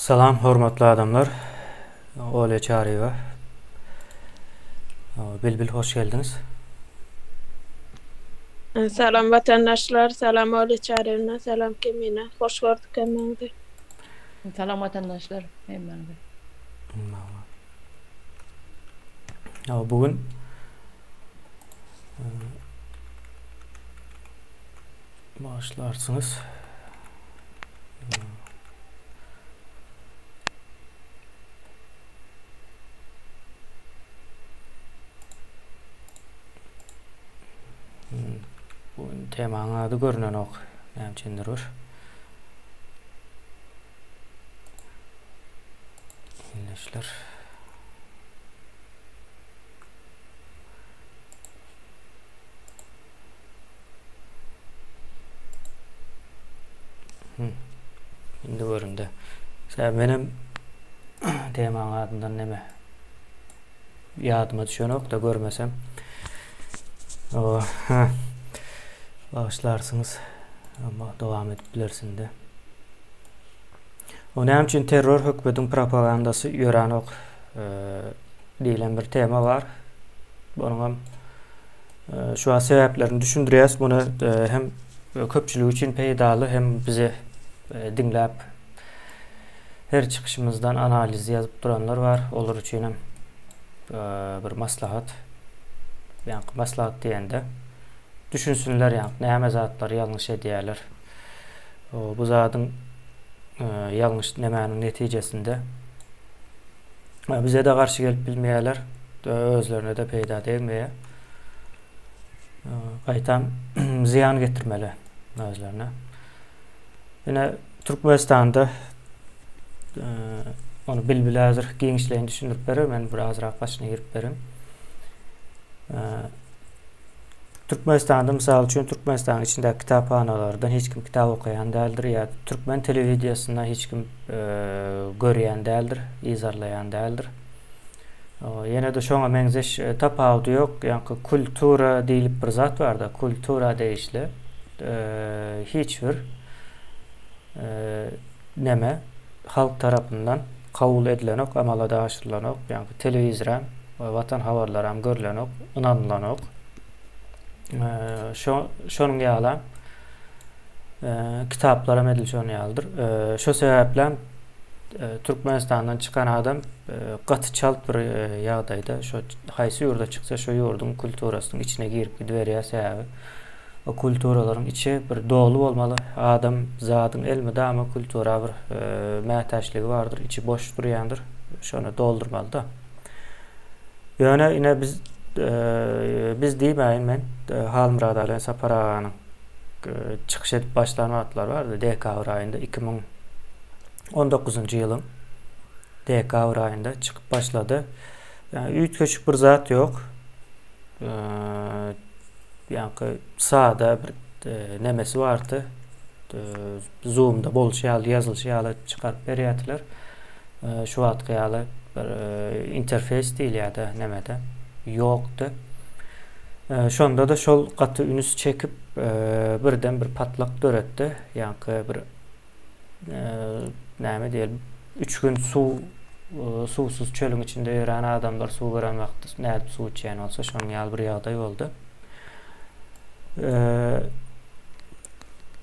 Salam, hormatly adamlar. Ole Çariýew. Bilbil hoş geldiniz. Selam vatandaşlar, selam Oli Çarevne, selam Kemine. Hoş gördük hemmenizi. Salam vatandaşlar. Hemmenize. Bugün başlarsınız. Bugün temaň ady görünen ok. Näçindir bar? Dinleşler. Indi göründü. Sen benim temaň adyndan neme? Ýadyma düşen ok da görmesem. Başlarsınız ama devam edip bilersinde. O näme üçin terror hökümetiň propagandasy ýören ok diýilen bir tema var. Bunuň şu sebäplerini düşündirýäs. Bunu hem köpçülik üçin peýdaly hem bize dinläp her çykyşymyzdan analiz ýazyp duranlar var. Olar üçin hem bir maslahat. Yani maslahat diýende düşünsünler näme zatlar ýalňyş edýärler. Bu zadyň ýalňyş nämäniň netijesinde bize de garşy gelip bilmeýärler, özlerine de peýda edilmeýär. Gaýtam ziyan getirmeli özlerine. Ýene Türkmenistanda onu bilbil hazır giňişlerini düşündirip berer. Men bir azrak başyna girip berim. Türkmenistanda misal üçin Türkmenistan içinde kitapxanalardan hiç kim kitap okuyan däldir ýa Türkmen telewiziýasyndan hiç kim görýän däldir, izarlayan däldir. Ýene de şoňa meňzeş tapawdy ýok. Ýani kultura diýilip bir zat bar da, kultura diýişli hiç bir neme halk tarapyndan kabul edilen ok, amalada aşyrylan ok, ýani telewizor watan habarlar hem görülen ok, ynanylan ok. Şonuň ýaly kitaplara medil şonu ýaldyr. Şo sebäplen Türkmenistandan çıkan adam gaty çalp bir ýagdaýda şo haýsy ýurda çyksa şo ýurdun kulturasynyň içine girip gidiberýär sebäbi. O kulturalaryň içi bir dolu bolmaly. Adam zadyň elmide ama kultura bir mätäçligi bardyr, içi boş durýandyr. Şonu doldurmaly da. Ýöne ine biz diýmeýin men Halmurad Aly Sapar aganyň çykyş edip başlama atlar bardy dekabr aýynda 2019-njy ýylyň dekabr aýynda çykyp başlady. Yani üýt köçük bir zat ýok. Yani sahada bir nemesi bardy. Zoom'da bolşýaly, ýazylşýaly çykaryp berýärdiler. Şu wagtga ýaly bir interfeys diýilýärdi nemede. Ýokdy. Şonda da şol gaty ünüs çekip birden bir patlak döretdi. Ýani bir näme diýelim 3 gün suwsuz çölüň içinde ýören adamlar suw gören wagtda näde suw içýän bolsa şonuň ýaly bir ýagdaý boldy.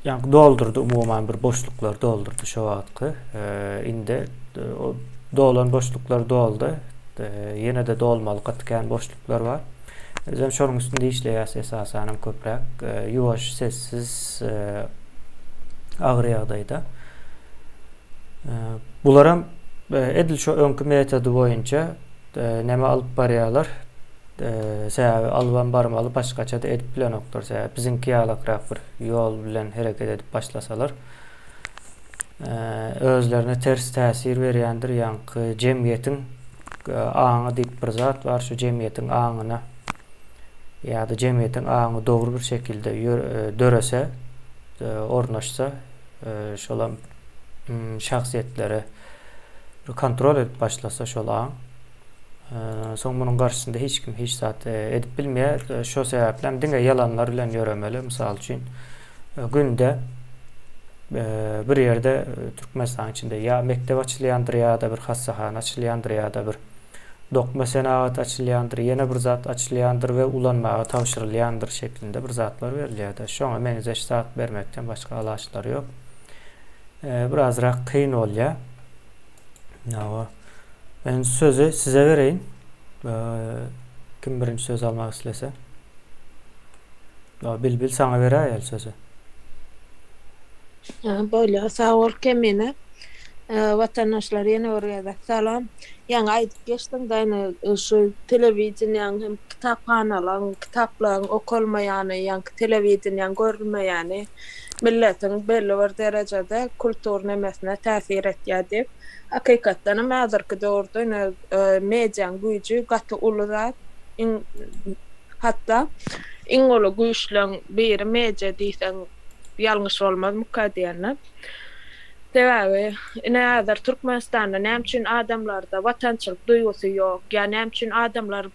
Yani doldurdu umuman bir boşluklar doldurdu şu wagtky. Indi o dolan boşluklar doldy. Yine de dolmaly gatykän boşluklar var. Bizim şonuň üstünde işleýäs esasen hem köpräk ýuwaş sessiz agyr ýagdaýda. Bularam edil şu öňkü metody boýunça näme alyp barýarlar. Sebäbi alban barmaly başgaça da edip bilen oklar. Sebäbi bizinki ýalakrak bir ýol bilen hereket edip başlasalar özlerine ters täsir berýändir. Ýani jemgyýetiň aňy diýip bir zat var. Şu jemgyýetiň aňyna ýa-da jemgyýetiň aňy dogry bir şekilde dörese, ornaşsa şolam şahsiýetleri kontrol edip başlasa şol aň soň munyň garşysynda hiç kim hiç zat edip bilmeýär. Şo sebäplen diňe ýalanlar bilen ýöremeli. Mysal üçin günde bir yerde Türkmenistan içinde ya mektep açılyandır ya da bir hassahana açılyandır ya da bir dokma senat açılyandır, yine bir zat açılyandır ve ulanmağa tavşırılyandır şeklinde bir zatlar verilýärdi. Şoňa menize saat bermekden başga alaçlar yok. Birazrak kıyın olya. Nawa. Ben sözü size vereyim. Kim birinci söz almak istese? Bilbil sana vereyim sözü. Böyle sağ ol Kemine. Vatandaşlar yeni oraya salam. Yani aydık geçtim de aynı şu televizyon hem kitapxanalar, kitaplar okulmayanı, yani televizyon görülmeyanı milletin belli bir derecede kültür nemesine täsir etýärdi. Hakykatdan häzirki döwürde median güýji gaty uluzat, hatta iň ulu güýçlüň biri media diýsen ýalňyş bolmaz mukaddiýany. Sebebi, häzir Türkmenistanda nämçin adamlarda watançylyk duýgusy ýok, ýa-ni nämçin adamlar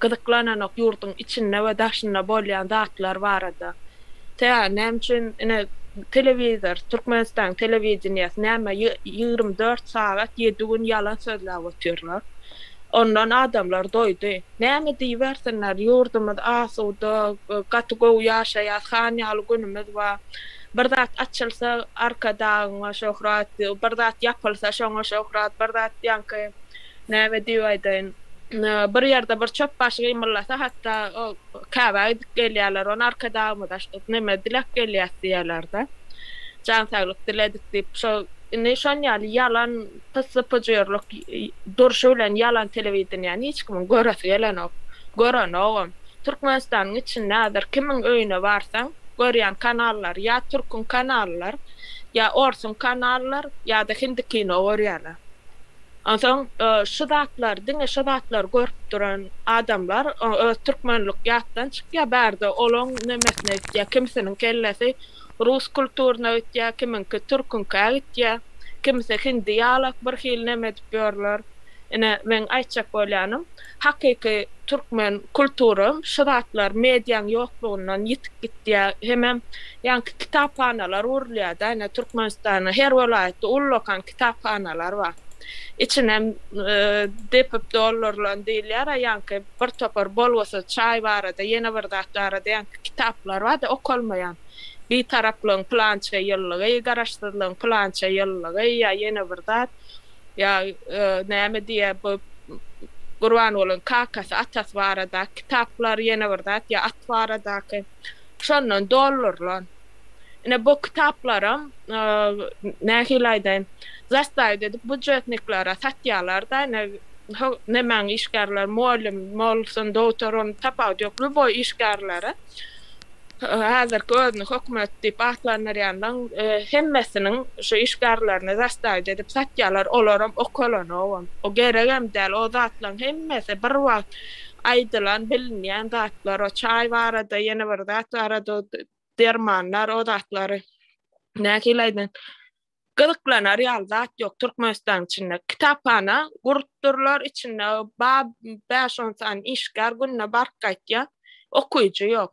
gyzyklananyk ýurduň içinde we daşynda bolýan zatlar barada. Nämçin telewizor, Türkmenistan telewizionyasy näme 24 saat 7 gün yalan sözler ötürler. Ondan adamlar doýdy. Näme diýbersinler ýurdumyz asuda, gaty gowy ýaşaýar, hanýaly günümüz we bir zat açylsa arkadan şöhrat, bir zat yapylsa şoňa şöhrat, bir zat ýanky näme diýýärdi. Bir ýerde bir çöp başy gymyllasa hatta o käbä gelýärler, on arkadagmy da näme dilek gelýärler. Can saglyk diledik diýip şo şonýaly yalan pyssypjyrlyk durşy bilen yalan telewizyon ýani hiç kimin göresi gelenok. Görenok. Türkmenistanyň içinde häzir kimiň öýüne barsaň görýän kanallar ýa türkün kanallar ýa orsun kanallar ýa-da hindi kino görýärler. Ondan şu zatlar, diňe şu zatlar görüp duran adamlar türkmenlik ýatdan çykýar bärde olaň nemesine ýa kimsiniň kellesi Rus kulturyna ötýär, kiminki türkünkä ötýär, kimse hindi ýalak bir hil neme diýýärler. Men aýtjak bolýanym, hakyky türkmen kultury şu zatlar mediaň ýoklugyndan ýitip gitýär. Hemem ýanky kitapxanalar urulýar, Türkmenistanyň her welaýatda ullukan kitapxanalar bar. İçinem depip dollarlan diýilýär, ýanky bir topar bolwasa çay barada, ýene bir zatlarda ýanky kitaplar bar da okulmaýan. Bir taraplyň plança ýyllygy, garaşdyrlyň plança ýyllygy ýa ýene bir zat ýa näme diýär bu Gurban bolan kakasy atas barada kitaplar ýene bir zat ýa at baradaky şondan dollarlan. Bu kitaplarym nähilaýdan zastaýda edip budjetniklara satýarlar-da, näme işgärler, muallim, molsun, doktorun tapaýdy ýok, bu işgärlere häzirki özüni hökümet diýip atlanýardan hemmesiniň şu işgärlerini zastaýda edip satýarlar, olaram okulanok. O geregem däl, o zatlaryň hemmesi bir wagt aýdylan bilinýän zatlar, o çay barada, ýene bir zat barada, dermanlar, o zatlary näkiläýden gyzıklanar ýal zat ýok Türkmenistan içinde. Kitapxana gurutdurlar içinde 5-10 san işgär günne barkaýtýar, okuyjy ýok.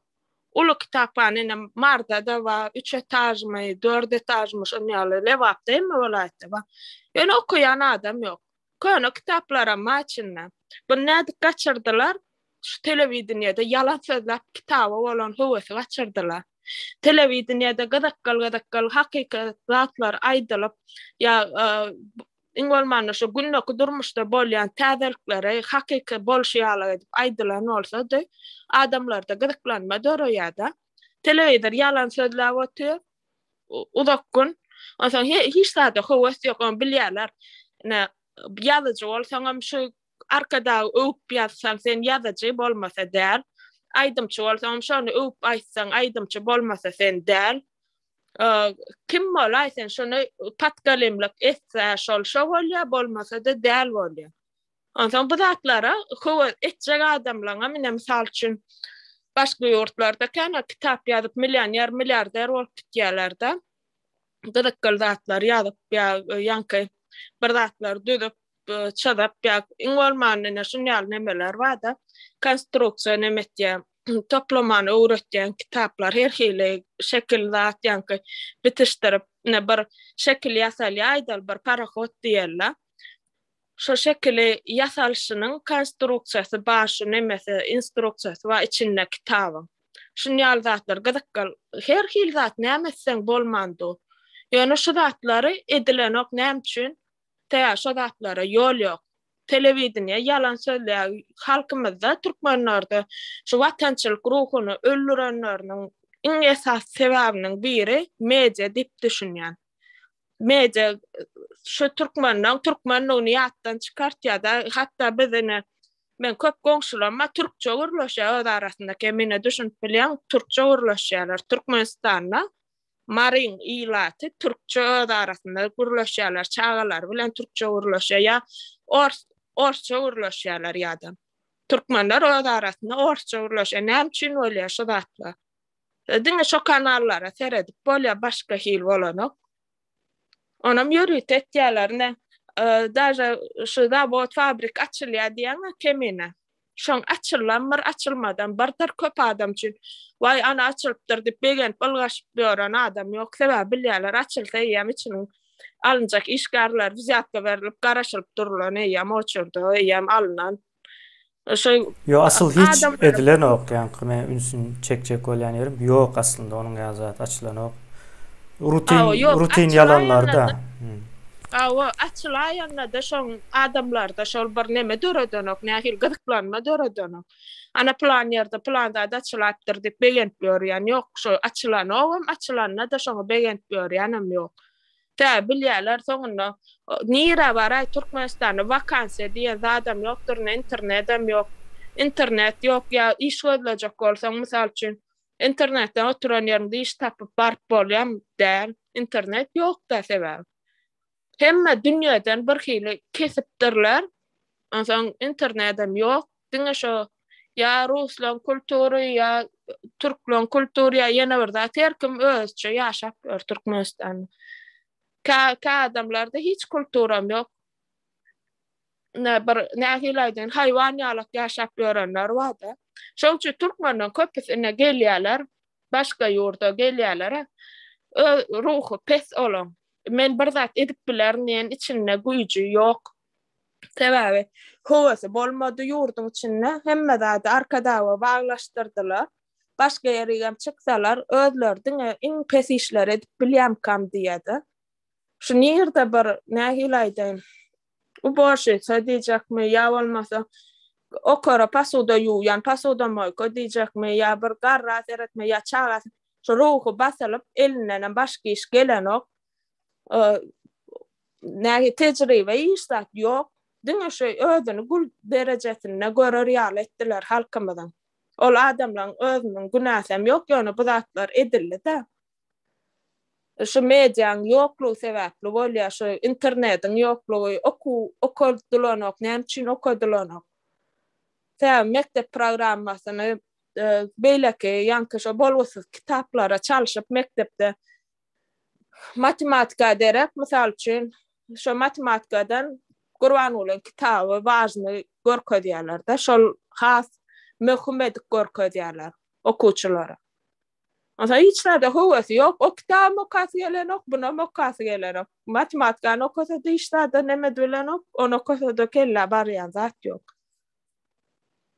Ulu kitapxana Mardada we 3 etajmy, 4 etajmy şonýaly lewapda emmi welaýatda bar. Ýöne okuyan adam ýok. Köne kitaplara maçynda. Bu näde gaçyrdylar? Şu telewizionyada yalan sözläp kitaba bolan höwesi gaçyrdylar. Telewizionyada gydakkal hakykat zatlar aýdylyp ýa iňolmany şu günlük durmuşda bolýan täzelikleri hakyky bolşýarlar edip aýdylan bolsa-da adamlarda gyzyklanma döreýärde. Telewizor yalan sözläp ötýär. Uzak gün. Ondan hiç zat höwes ýok, onu bilýärler. Ýazyjy bolsaňam şu arkada öwüp ýazsaň sen ýazyjy bolmasa däl. Aýdymçy bolsaňam şonu öwüp aýtsaň aýdymçy bolmasa sen däl. Kim bolar sen şonu patgalimlik etse şol bolýar bolmasa da däl bolýar. Ondan bu zatlara höwes etjek adamlaryň mine misal üçin başga ýurtlarda kana kitap ýazyp milliarder bolup gitýärler-de. Gyzykly zatlar ýazyp ýanky bir zatlar düzüp çadap iňolmanyna şunýal nemeler bar-da, konstruksiýa nemetýär, toplamany öwretýän kitaplar her hili şekil zat ýanky bitişdirip ne bir şekil yasal aydal bir parakot diýerler. Şo şekili yasalşynyň konstruksiyasy başy nemesi instruksiyasy we içinde kitaby. Şunyal zatlar gyzykal her hil zat nämeseň bolmandy. Ýöne şu zatlary edilen ok näme üçin? Täze şu zatlara ýol ýok. Telewizioniýa ýalan sözler halkymyzda türkmenlerde şu watançylyk ruhuny öldürenleriniň iň esas sebäbiniň biri media diýip düşünýän. Media şu türkmenliğini ýatdan çykartýar-da hatda bizini men köp goňşularma türkçe gürleşýär öz arasynda kemine düşünüp bilýän türkçe gürleşýärler. Türkmenistanda marin ilaty türkçe öz arasynda gürleşýärler. Çağalar bilen türkçe gürleşýär ýa orsça gürleşýärler ýa-da. Türkmenler öz arasynda orsça gürleşýär. Näme üçin bolýar şu zatlar? Diňe şu kanallara seredip bolýar başga hil bolanok. Onam ýörit etýärler. Daja şu zavod fabrik açylýar diýen kemine. Şoň açylanmar açylmadan bartar köp adam üçin why ana açylypdyr diýip begen bolgaşyp ýören adam ýok. Sebäbi bilýärler açylsa ýa için alınjak işgärler viziatka berilip garaşylyp durulýar ýa moçurda ýa alynan. Yo asıl hiç edilen ok yani men ünsün çekjek bolýan ýerim ýok aslında onun ýazat açylan ok. Rutin yalanlarda. Awa açylaýanda da şoň adamlarda şol bir neme döredenok, nähil gyzyklanma döredenok. Ana plan ýerde planda da açylatyr diýip begent görýän ýok. Şo açylan owam açylanna da şoňa begent görýänem ýok. Tä bilýärler soňunda nira baray Türkmenistanda vakansiýa diýen adam ýokdur, internetem ýok. Internet ýok ýa iş gözlejek bolsaň mysal üçin internetden oturan ýerinde iş tapyp barp bolýam däl. Internet ýok da sebäp. Hemme dünýäden bir hili kesipdirler. Onsoň internetem ýok. Diňe şo ýa ruslan kultury ýa türklan kultury ýene bir zat her kim özçe ýaşap Türkmenistan. Ka adamlarda hiç kulturam ýok. Nähilaýdan haýwan ýalyk ýaşap ýörenler bar-da. Şoň üçin türkmenler köpüsine gelýärler, başga ýurda gelýärler. Ruhu pes olan. Men bir zat edip bilerniň içinde güýji ýok. Sebäbi howasy bolmady ýurdun içinde hemme zat arkada baglaşdyrdylar. Başga ýerige çyksalar özleriň iň pes işler edip bilýän kam diýdi. Şu ýerde bir nähilaýdan bu boşy diýjekmi ýa bolmasa okara pasuda ýuýan pasuda moýko diýjekmi ýa bir garra seretme ýa çagas şu ruhu basalyp elinden başga iş gelenok nähi tejribe işlat ýok. Diňe şu özüni gül derejesine görä real etdiler halkymyzyň. Ol adamlaryň özüniň günäsem ýok ýöne bu zatlar edildi-de. Şu mediaň ýoklugy sebäpli bolýar, şu internetiň ýoklugy, okudylanok, näme üçin okudylanok. Tä mektep programmasyny beýleki ýanky şo bolgusyz kitaplara çalyşyp mektepde matematika derek, mysal üçin şo matematikadan Gurban bolan kitaby важный görkezýärler-de, şol has möhüm görkezýärler okuwçylara. Asa hiç näde howasy ýok, o kitap okasy gelenok, buna okasy gelenok. Matematikany okasa da işlerde näme bilenok, onu okasa da kella barýan zat ýok.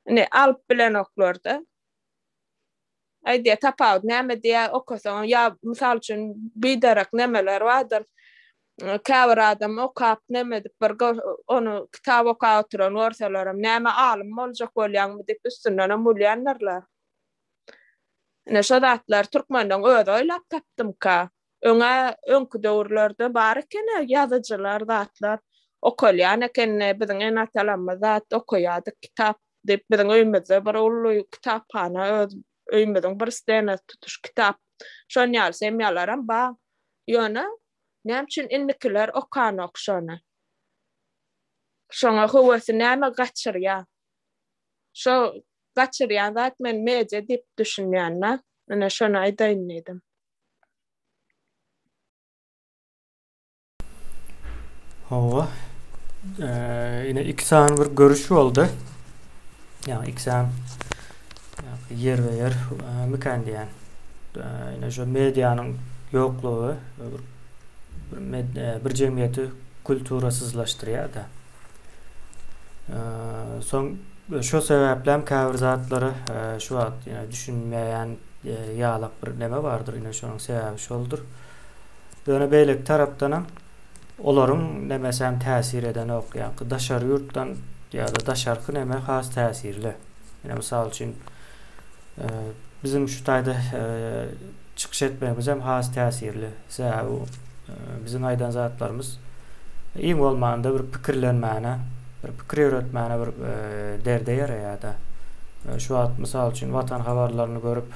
Ne alyp bilenoklarda. Aýdy tapawd näme diýä okasaň ýa mysal üçin biderek nämeler bardyr. Käbir adam okap näme dip bir onu kitap okap oturan görselerim näme alim boljak bolýanmy diýip üstünden bolýanlar. Ne şadatlar Türkmenden öýde oýlap tapdym ka. Öňkü döwürlerde bar eken ýazyjylar zatlar okulýan eken biziň enatalarymyz zat okuýardy kitap diýip biziň öýümizde bir ully kitapxana öýümiziň bir stene tutuş kitap şonýal semýalaram ba. Ýöne näme üçin indikiler okanok şonu. Şoňa howasy näme gaçyrýar. Şo gaçyrýan zat men media diýip düşünýän. Ana şonu aýdaýyn edim. Hava. Yine ikisinin bir görüşü oldu. Yani ikisinin yer ve yer mekan diyen. Yine şu medyanın yokluğu, bir cemiyeti kulturasızlaştırıyor da. Son şu sebeplen käbir zatları şu wagt ýene düşünmeýän ýalyk bir neme bardyr. Ýene şonuň sebäbi şoldur. Döne beýlik tarapdanam olaryň nemesem täsir eden okýan, daşary ýurtdan ýa-da daşarky neme has täsirli. Ýene mysal üçin bizim şu taýda çykyş etmegimiz hem has täsirli. Sebäbi bizim aýdan zatlarymız iň bolmanda bir pikirlenmäne, bir pikir öğretmäne bir derde ýaraýar-da. Şu wagt mysal üçin watan habarlaryny görüp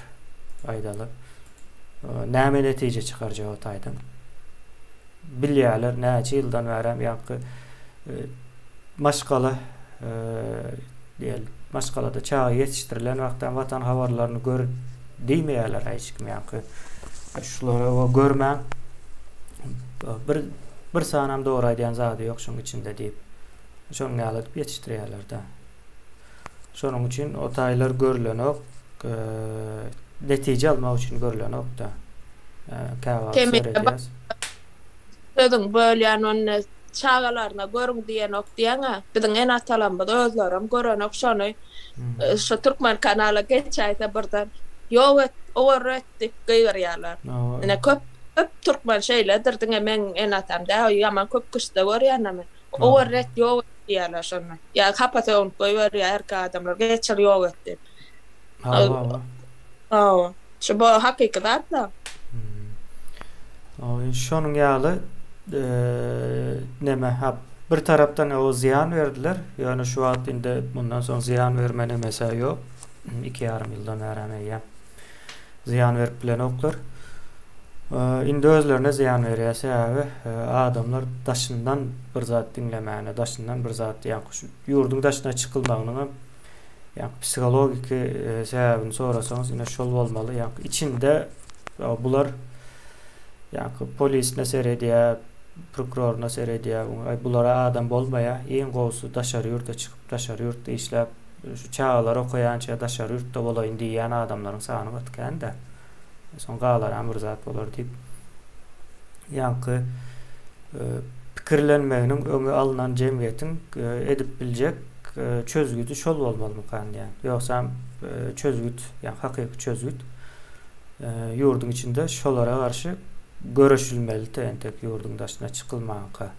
aýdaly. Näme netije çykarjak o taýdan. Bilýärler näçe ýyldan bäri ýaky maşgala diýel maşgalada çağa ýetişdirilen wagtdan watan habarlaryny görüp diýmeýärler hiç kim ýaky. Şulara o görmän bir sanam dogry aýdýan zady ýok şonuň içinde diýip şonuň ýalyp ýetişdirýärler-de. Şonuň üçin o taýlar görülenok, netije almak üçin görülenok-da. Käwap söýledýäs. Sözüň bölýän onu çağalaryna görüň diýen ok diýeňe, biziň en atalarymyz özlerim gören ok şonu şu Türkmen kanaly geçäýse birden ýok öwretdik gyýrýarlar. Ene köp Türkmen şeýledir diňe men en atamda ýaman köp kışda görýärmi. Öwret ýok diýerler şonu. Ýa kapaton goýberýär her adamlar geçer ýok etdi. Şu bu hakykat da. Şonuň ýaly neme bir tarapdan o ziyan verdiler. Yani şu wagt inde bundan soň ziyan vermene mesela ýok. 2,5 ýyldan bäri ziyan berip bilen oklar. Indi özlerine ziyan berýär sebäbi adamlar daşyndan bir zat dinlemäne, daşyndan bir zat ýa-da ýurdun daşyna çykylmagynyň ýa-da psikologik sebäbini sorasaňyz ine şol bolmaly. Ýa-da içinde bular ýa-da polis näser edýär, prokuror näser edýär, bulara adam bolmaýa, iň gowsy daşary ýurtda çykyp daşary ýurtda işläp şu çağalar okuyança daşary ýurtda bolaýyn diýen adamlaryň sany batganda. Son galar bir zat bolar diýip ýa-da pikirlenmeginiň öňe alynan jemgyýetiň edip biljek çözgüdi şol bolmaly mukandýan. Ýoksa çözgüt, ýa hakyky çözgüt ýurdun içinde şolara garşy görüşilmeli tentek ýurdun daşyna çykylmagy.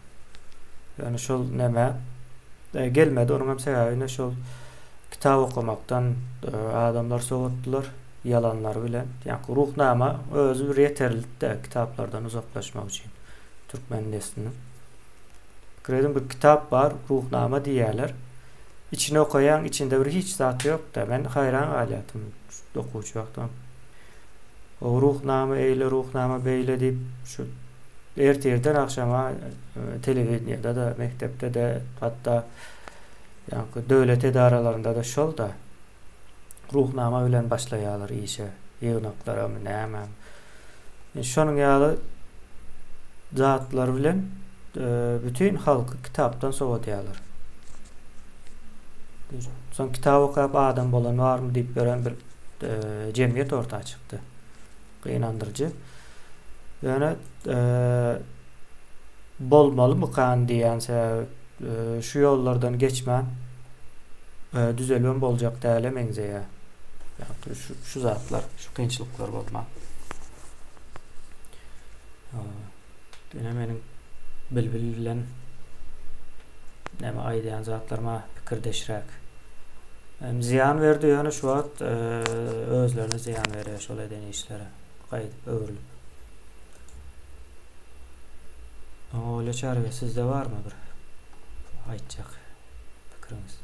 Yani şol neme gelmedi onuň hem sebäbine şol kitap okumaktan adamlar soğutdular yalanlar bilen. Yani ruhnama özü bir yeterlilikde kitaplardan uzaklaşmak için Türkmen neslinin. Kredim bir kitap var, ruhnama diýerler. İçine okuyan içinde bir hiç zat yok da ben hayran alyatım okuwçy wagtdan. O ruhnama eyle ruhnama beýle diýip şu erterden akşama telewizionyada da mektepde de hatta yani döwlet edaralarında da şol da ruhnama bilen başlaýarlar işe ýygnaklara näme. Şonuň ýaly zatlar bilen bütün halky kitapdan sowatýarlar. Son kitap okup adam bolan barmy diýip gören bir jemgyýet ortağa çykdy. Gynandyrjy. Yani bolmaly mukan diýense şu yollardan geçmän düzelmem boljak däl meňzeýär. Yani şu zatlar, şu kynçylyklar bolma. Dene meniň bilbil bilen näme aýdýan zatlarma pikirdeşirek. Ziyan verdi yani şu wagt özlerine ziyan berýär şol eden işlere. Gaýdyp öwrülüp. Öyle çarpı sizde var mı bir aýtjak pikiriňiz?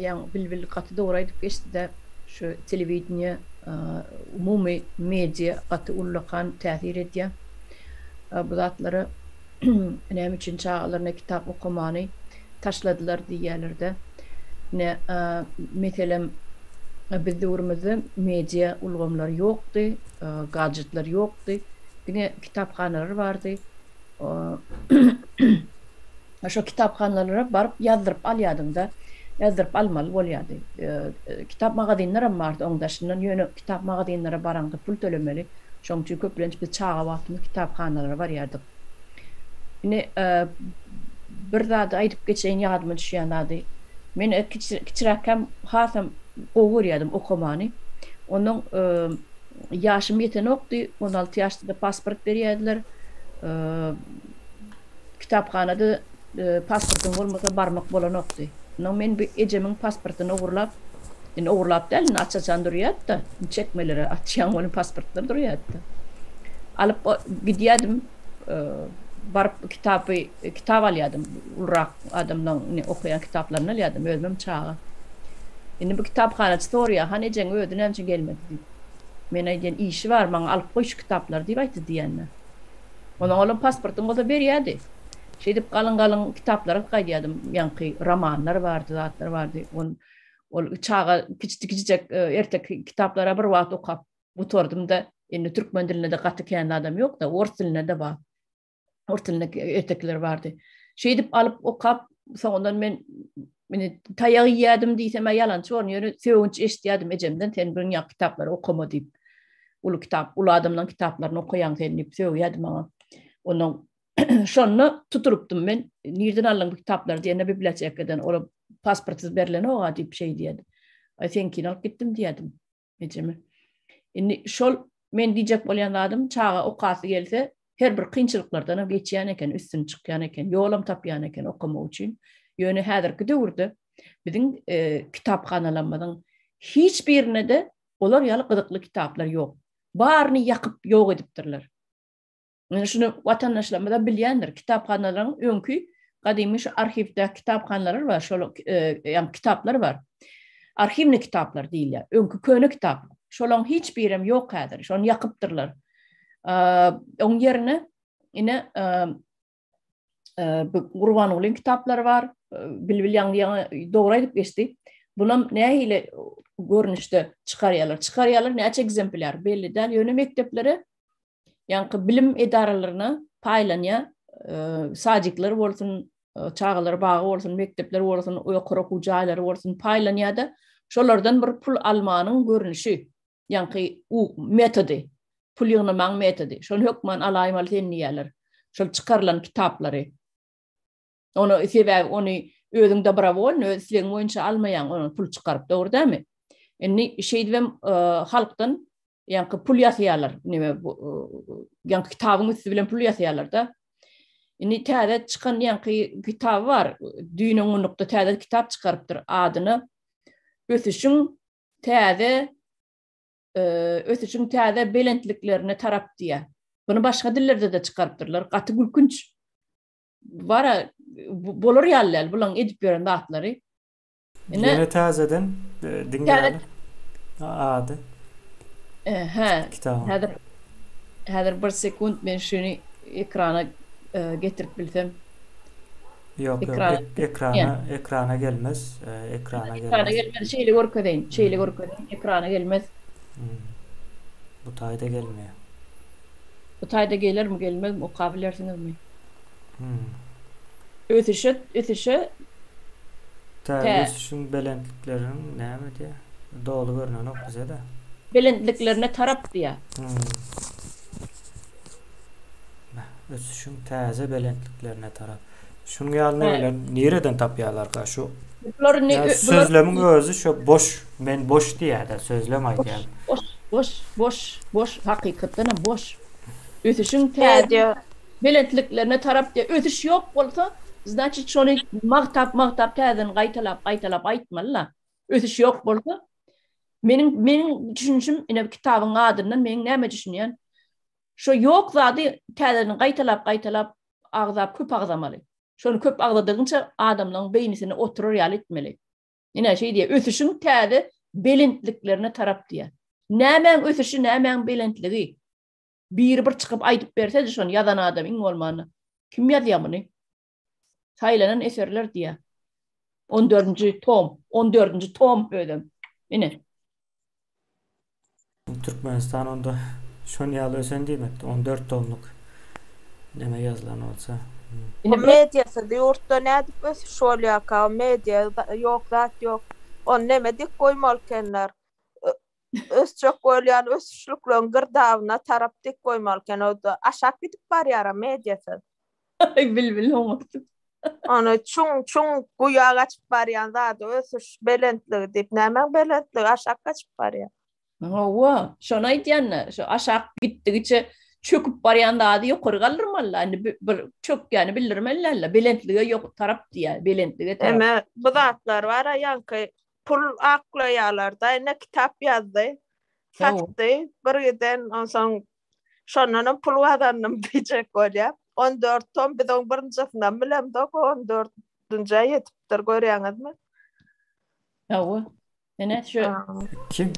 Yani bilbil gaty dogry aýdyp geçdi de şu telewizioniýa umumy media gaty ullakan täsir edýär. Bu zatlary näme üçin çağalaryna kitap okumany taşladylar diýerler-de. Ne meselem bizde urumyzda media ulgamlary ýokdy, gadjetler ýokdy. Dine kitapxanalar bardy. Şu kitapxanalara barıp ýazdyryp alýadym-da, ýazdyryp almaly bolýardy. Kitap magazinler bardy oňdaşyndan ýöne kitap magazinlere baraňda pul tölemeli. Şoň üçin köplenç bir çağa wagtymda kitapxanalara barýardyk. Ine bir zat aýdyp geçen ýadyma düşýän zady. Men kiçiräkem hasam gowurýardym okumany. Onun yaşım yeten okdy, 16 ýaşda pasport berýärdiler. Kitapxanada pasportun bolmasa barmak bolan okdy. Onun men bir ejemiň pasportyny ogurlap däl, açaçan durýardy, çekmeleri atýan onun pasportları durýardy. Alyp gidýärdim, barıp kitap alýardym, ulrak adamlaryň okuyan kitaplarını alýardym özüm çağa. Indi bu kitapxanaçy sorýar, "Hani ejeň ödün näçe gelmedi?" Men aýdym, "Işi bar, maňa alyp goý şu kitaplar" diýip aýtdy diýenler. Ona olam pasportun bolsa berýärdi. Şeýdip galyň kitaplara gaýdýardym, ýanky romanlar bardy, zatlar bardy. Ol çağa kiçik ertek kitaplara bir wagt okap oturdum da, indi türkmen diline de gaty kän adam ýok da, ors diline de bar. Ors diline ertekler bardy. Şeýdip alyp okap, soňdan meni taýagy ýerdim diýsem ýalançy bolýar. Söwünç eşitýärdim ejemden, "Sen bir ýa kitaplary okuma" diýip. Ulu adamlaryň kitaplaryny okuyan sen diýip söýýärdim maňa. Onuň şonu tuturupdum men. Nirden alýan bu kitaplar diýende bibliotekadan ola pasportsuz berilen oga diýip şey diýdi. Senkini alyp gittim diýdim ejeme. Indi şol men diýjek bolýan adam çağa okasy gelse her bir kynçylyklardan geçýän eken, üstüne çykýan eken, ýolum tapýan eken okumak üçin. Ýöne häzirki döwürde biziň kitapxanalarymyň hiç birine de olar ýaly gyzykly kitaplar ýok. Baryny ýakyp ýok edipdirler. Men şunu watandaşlarymyz da bilýändir. Kitapxanalaryň öňkü gadymy şu arhivde kitapxanalar var, şol ýa kitaplar var. Arhivni kitaplar diýilýär. Öňkü köne kitap. Şolaň hiç birim ýok häzir. Şonu ýakypdyrlar. Oň ýerine ine Gurban Ulyň kitaplar var. Bilbilýän dogry aýdyp geçdi. Bulam nähile görnüşde çykarýarlar, näçe egzemplar belli däl. Ýöne mekteplere, ýanky bilim edaralaryna paýlanýa, sajyklar bolsun, çağalar bagy bolsun, mektepler bolsun, okurak jaýlary bolsun paýlanýa-da şolardan bir pul almanyň görnüşi, ýanky metody, pul ýygnamaň metody. Şol hökmen alaýmal tenýärler. Şol çykarlan kitaplary. Onu özüňde bravol, öz islegiň boýunça almaýan, onu pul çykaryp dogurdamy? Indi şeýdibem halkdan ýanky pul ýasýarlar, ýanky kitabyň üstü bilen pul ýasýarlar da. Indi täze çykan ýanky kitap var, düýnüň unukda täze kitap çykarypdyr, adyny ösüşüň täze belentliklerine tarap diýär. Bunu başga dillerde de çykarypdyrlar. Gaty gülkünç. Bara bolar ýalylar, bulan edip beren datlary. Ine täzeden diňýärler. Ady. Kitap. Häzir bir sekund men şunu ekrana getirip bilsem. Ýok, ekrana gelmez. Ekrana gelmez. Şeýle görkezin. Ekrana gelmez. Bu taýda gelmeýär. Bu taýda gelir mi gelmez mi? O kabillersinizmi? Ötüşe Ötüşün belentliklerinin näme diýär? Dolu görünen ok bize de. Belentliklerine tarap diýär. Ötüşün täze belentliklerine tarap. Şunu ýalynar, nereden tapýarlar şu? Sözlemiň özü şu boş, men boş diýär-de sözlem aýdýar. Boş, hakykatdan boş. Ötüşün täze belentliklerine tarap diýär. Ötüş ýok bolsa, значит şonu magtap täzen gaýtalap aýtmalylar. Ötüş ýok bolsa, Menin düşünüşüm ine kitabın adından men näme düşünýän? Şo ýok zady täzeden gaýtalap agzap köp agzamaly. Şonu köp agzadygynça adamlaryň beýnisine oturar ýaly etmeli. Ine şey diýär, ösüşüň täze belentliklerine tarap diýär. Näme ösüşi, näme belentligi? Bir çykyp aýdyp berse, şonu ýazan adam iň bolmany. Kim ýazýar muny? Saýlanan eserler diýär. 14-nji tom ödüm. Ine Türkmenistan onda şonu ýaly ösen diýmekdi. 14 tomluk näme ýazylan bolsa. Medyasy ýurtda nädip şol ýaka media ýok, zat ýok. On näme dik goýmaly kenler. öz çok bolyan ösüşlüklerin gırdağına tarap dik koymalken o da aşağı gidip var yara medyası. Bil olmaktı. Onu çun guya kaçıp var yan da ösüş belentli deyip nemen belentli aşağı kaçıp var ya. Ova, şona aytyanlar. Şu aşağı gittigiçe çöküp baryan da yukarı kaldırmalı. Hani çok yani bildirmelerle belentliğe yok tarap diye belentliğe tarap. Eme bu zatlar var ya yankı pul aklayalarda ne kitap yazdı. Sattı. Bir giden ondan şonanın pul adanım diyecek öyle. 14 ton bir de 11'incinden bilem de 14. yetiptir görüyorsunuz mu? Ova. Yani şu Kim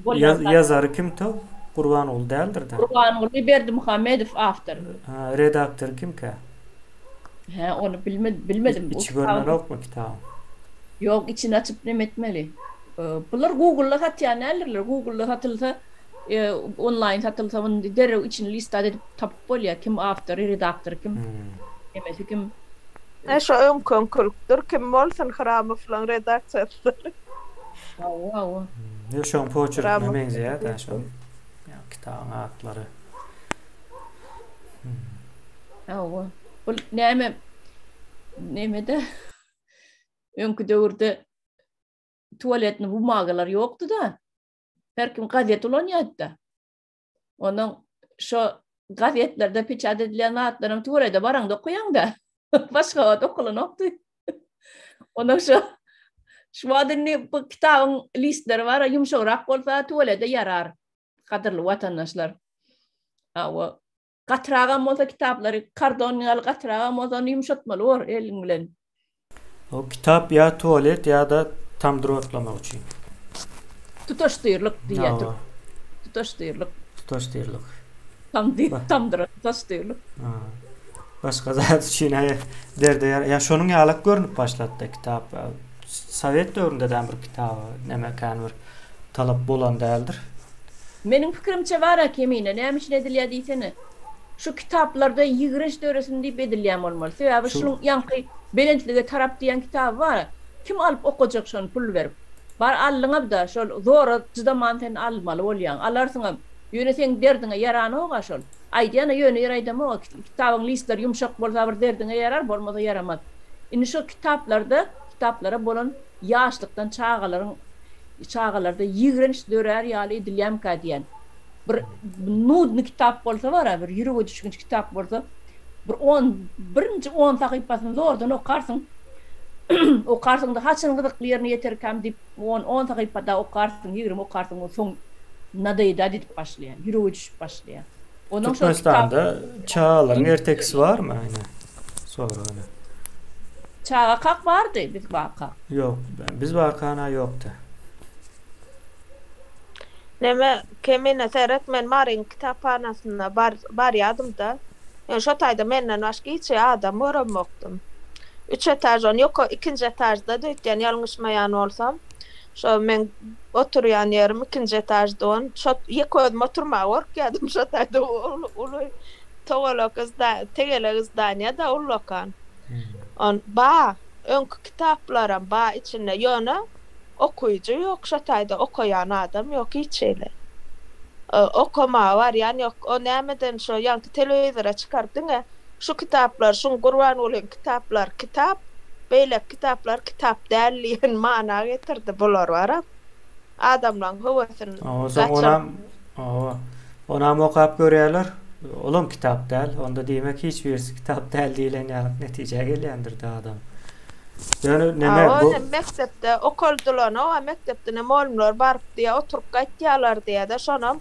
yazarı kim to? Kurbanoğlu değildir de. Kurbanoğlu Berdi Muhammedov author. Redaktör kim ki? He onu bilmedim. İçi görünen yok mu kitabı? Yok içini açıp ne etmeli. Bunlar Google'da satyan ellerler. Google'da satılsa online satılsa bunu derev içini liste edip tapıp bolya kim author, redaktör kim. Emesi kim. Şu konkurdur kim olsun hramı falan redaktör. Wow. Ne şu an poğaçırık memeğin ziyade şu an kitabın hakları. Wow. Bu neme de önkü dövrde tuvaletin bu mağalar yoktu da herkim gazet ulanyadı. Onun şu gazetlerde peçat edilen atlarım tuvalete barang da koyan da başka da okulan yoktu. Onun şu adını bu kitabın listeleri var yumuşak olsa tuvalete yarar. Kadirli vatandaşlar. Ama katrağım olsa kitapları kardonyal katrağım olsa yumuşatmalı var elin bilen. O kitap ya tuvalet ya da tam drotlama için. Tutaştırlık diye. Tutaştırlık. Tam tutaştırlık. Başka zat için derdi ya şonun yalak görünüp başlattı kitap. Sovet dövründe de bir kitabı nemekan bir talap bolan değildir. Benim fikrimçe var kemine neymiş edilya diysene. Şu kitaplarda yığırış döresinde edilyen olmalı. Sebebi şunun yankı belentliğe tarap diyen kitabı var. Kim alıp okuyacak şunu pul verip. Bar allığına da şol zor cıdaman sen almalı olyan. Alarsın yöne sen derdine yaranı oğa şol. Aydiyana yöne yaraydama o kitabın listeler yumuşak bolsa bir derdine yarar bolmasa yaramaz. Şimdi şu kitaplara bolan yaşlıktan çağalarda yığırış dörer yali edilyen kadiyen. Bir nudni kitap bolsa var bir yürüge düşkün kitap bolsa birinci 10 sayfasını zordan okarsın. Okarsın da haçın gıdıklarını yeterkem deyip 10 sayfada okarsın 20 okarsın o son nadayda edip başlayan yürüge düşüp başlayan. Türkmenistan'da çağaların ertekisi var mı aynı? Sonra öyle. Çağa kalk vardı biz vaka. Yok biz vakana yoktu. Neme kemine seyretmen marin kitaphanasında bar yadımda. Yani şu tayda menden başka hiç adam öğrenmektim. 3 etajdan yok 2. etajda da yani yanlışmayan olsam. Şu men oturuyan yerim 2. etajdan. Şu yıkoydum oturmaya korkuyorum şu tayda ulu toğala kızda tegele kızdanya da ulukan. On önkü kitaplarım içinde yöne okuyucu yok şu tayda okuyan adam yok hiç öyle. Okuma var yani yok o nemeden şu yankı televizyona çıkardın ya şu kitaplar şun kurban olan kitaplar kitap böyle kitaplar kitap değerliyen mana getirdi bular var adamla huvasını ona mokap görüyorlar oğlum kitap değil onda demek hiçbirisi kitap değil yani netice geliyordur adam. Yani bu mektepte okuldular o mektepte ne malumlar barıp diye oturup kayıtyalar diye de şonam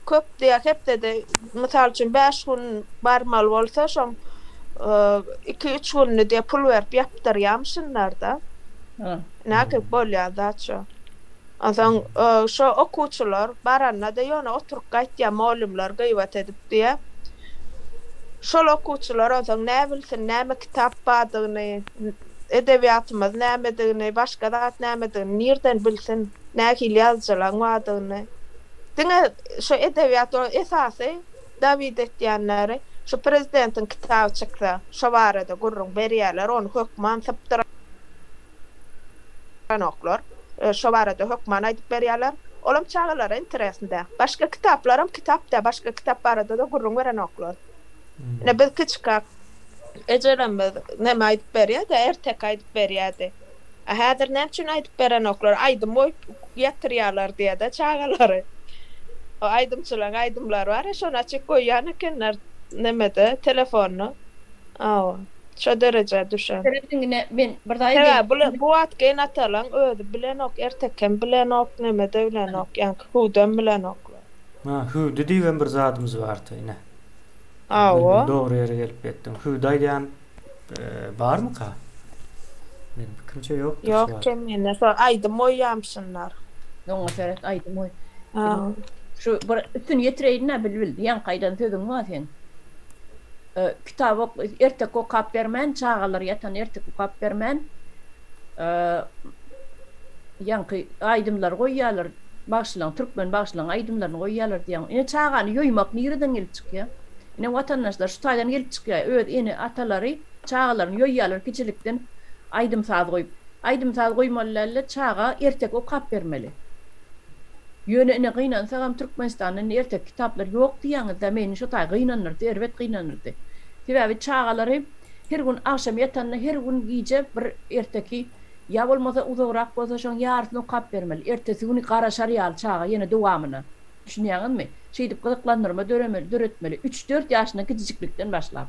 köp diye hep de misal için 5 gün barmal olsa şon 2-3 gün diye pul verip yaptırıyamsınlar da. Ne ki bolya da şu. Azan şu okuçular baranna da yana oturup kayıtya malumlar gayvat edip diye. Şol okuçular azan ne bilsin ne kitap badığını edebiyatımız nämediğini, başka da nämediğini nereden bilsin, ne ki yazıcılar varlığını. Dine şu edebiyatın esası David etyenleri, şu prezidentin kitabı çıktı, şu varada gurrun beriyeler, onu hükman saptıran oklar, şu varada hükman edip beriyeler, Olam çağalara interesinde. Başka kitaplarım kitapta, başka kitap arada da gurrun veren oklar. Ne bir küçük ecelemiz ne aydıp beriyade, ertek aydıp beriyade. Hadir ne için aydıp beren oklar? Aydım oy yatırıyorlar diye de çağaları. O aydımçılan aydımlar var ya, şuna açık koyuyanı kenler nemede telefonu. Şu derece düşen. Ben Bu atkeyin atalan ödü bilen ok, erteken bilen ok, nemede bilen ok, yani hudem bilen oklar. Hüdü diyen bir zatımız vardı yine. Doğru yere gelip ettim. Hüdaydan var mı ka? Benim fikrimce yok. Yok kemine. Aydım oy yamsınlar. Doğru feret aydım oy. Şu bütün yetireyine bildi. Yan kaydan tüdüm var sen. Kitabı ertek o kap vermen, çağalar yatan ertek o kap vermen. Yankı aydımlar koyuyorlar. Başlan, Türkmen başlan aydımlarını koyuyorlar diyen. Yine çağanı yoymak nereden gelip çıkıyor? Yine vatandaşlar şu taydan gelip çıkıyor. Evet, yine ataları çağalarını yoyuyorlar küçülükten aydım saat koyup. Aydım saat koymalarla çağa ertek o kap vermeli. Yöne kıynansa Türkmenistan'ın ertek kitaplar yok diyen de men şu tay kıynanırdı, ervet kıynanırdı. Tibabi çağaları her gün akşam yatanına her gün giyce bir erteki ya olmasa uzakrak bolsa şon yarın o kap vermeli. Ertesi günü kara şariyal çağa yine devamını. Düşünüyorsun mu? Şeydip kılıklandırma, döretmeli. 3-4 yaşına küçücüklikten başlar.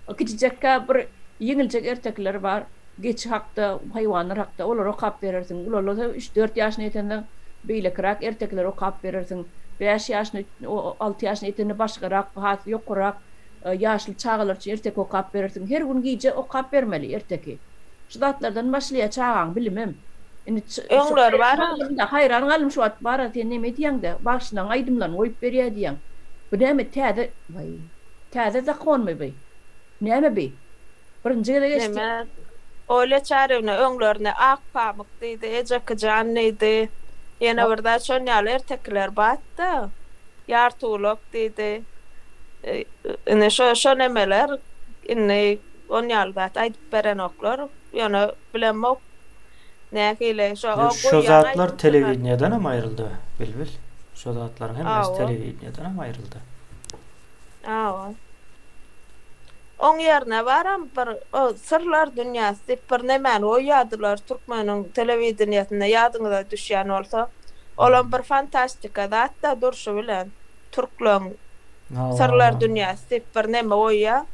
O küçücükka bir yengilcek ertekler var. Geç hakta, hayvanlar hakta. Olur o kap verirsin. Olur 3-4 yaşına yetenden beyle kırak ertekler o kap verirsin. 5 yaşına, 6 yaşına yetenden başka rak, yok kurak. Yaşlı çağalar için ertek o kap verirsin. Her gün giyce o kap vermeli erteki. Şu datlardan başlaya çağan bilimim. Öňler var. Hayran galym şu at bara diýen neme diýen de başyna aýdymlaryny oýup berýär diýen. Bu näme täze? Vay. Täze zakonmy bu? Näme bu? Birinji gele geçdi. Näme? Öyle çarewne öňlerine ak pamyk diýdi, ejek jan diýdi. Ýene birde şonýal ertekler batdy. Ýartulok diýdi. Ine şo nemeler inne onýal bat aýdyp beren oklar. Ýene bilemok. Şu zatlar televizyondan mı ayrıldı Bilbil? Şu zatların hepsi televizyondan mı ayrıldı? On yerine varam bir sırlar dünyası bir nemen o yadılar Türkmenin televizyonunda yadınıza düşen olsa olan bir fantastika da hatta duruşu bilen Türklerin sırlar dünyası bir neme o ya.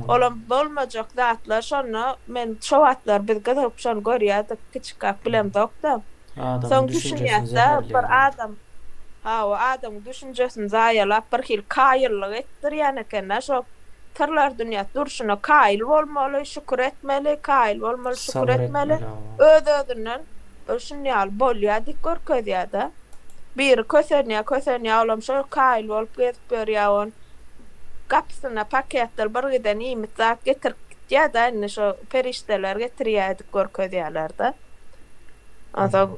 Olam bolmajak zatlar şonu men şowatlar biz gidip şonu görýärdik kiçik bilem dokda. Soň düşünýärde bir adam o adam düşünjesini zaýalap bir hil kaýyrlyk etdirýän eken şo sırlar dünyasy duruşuna kaýyl bolmaly, şükür etmeli, kaýyl bolmaly, şükür etmeli. Öz-özünden düşünýär bolýardy görkezýärde. Bir kösenýär olam şo kaýyl bolup gezip berýär. Kapsına paketler bir giden imitsak getir ya da anne şu perişteler getiriydik görkezýärlerde. Asa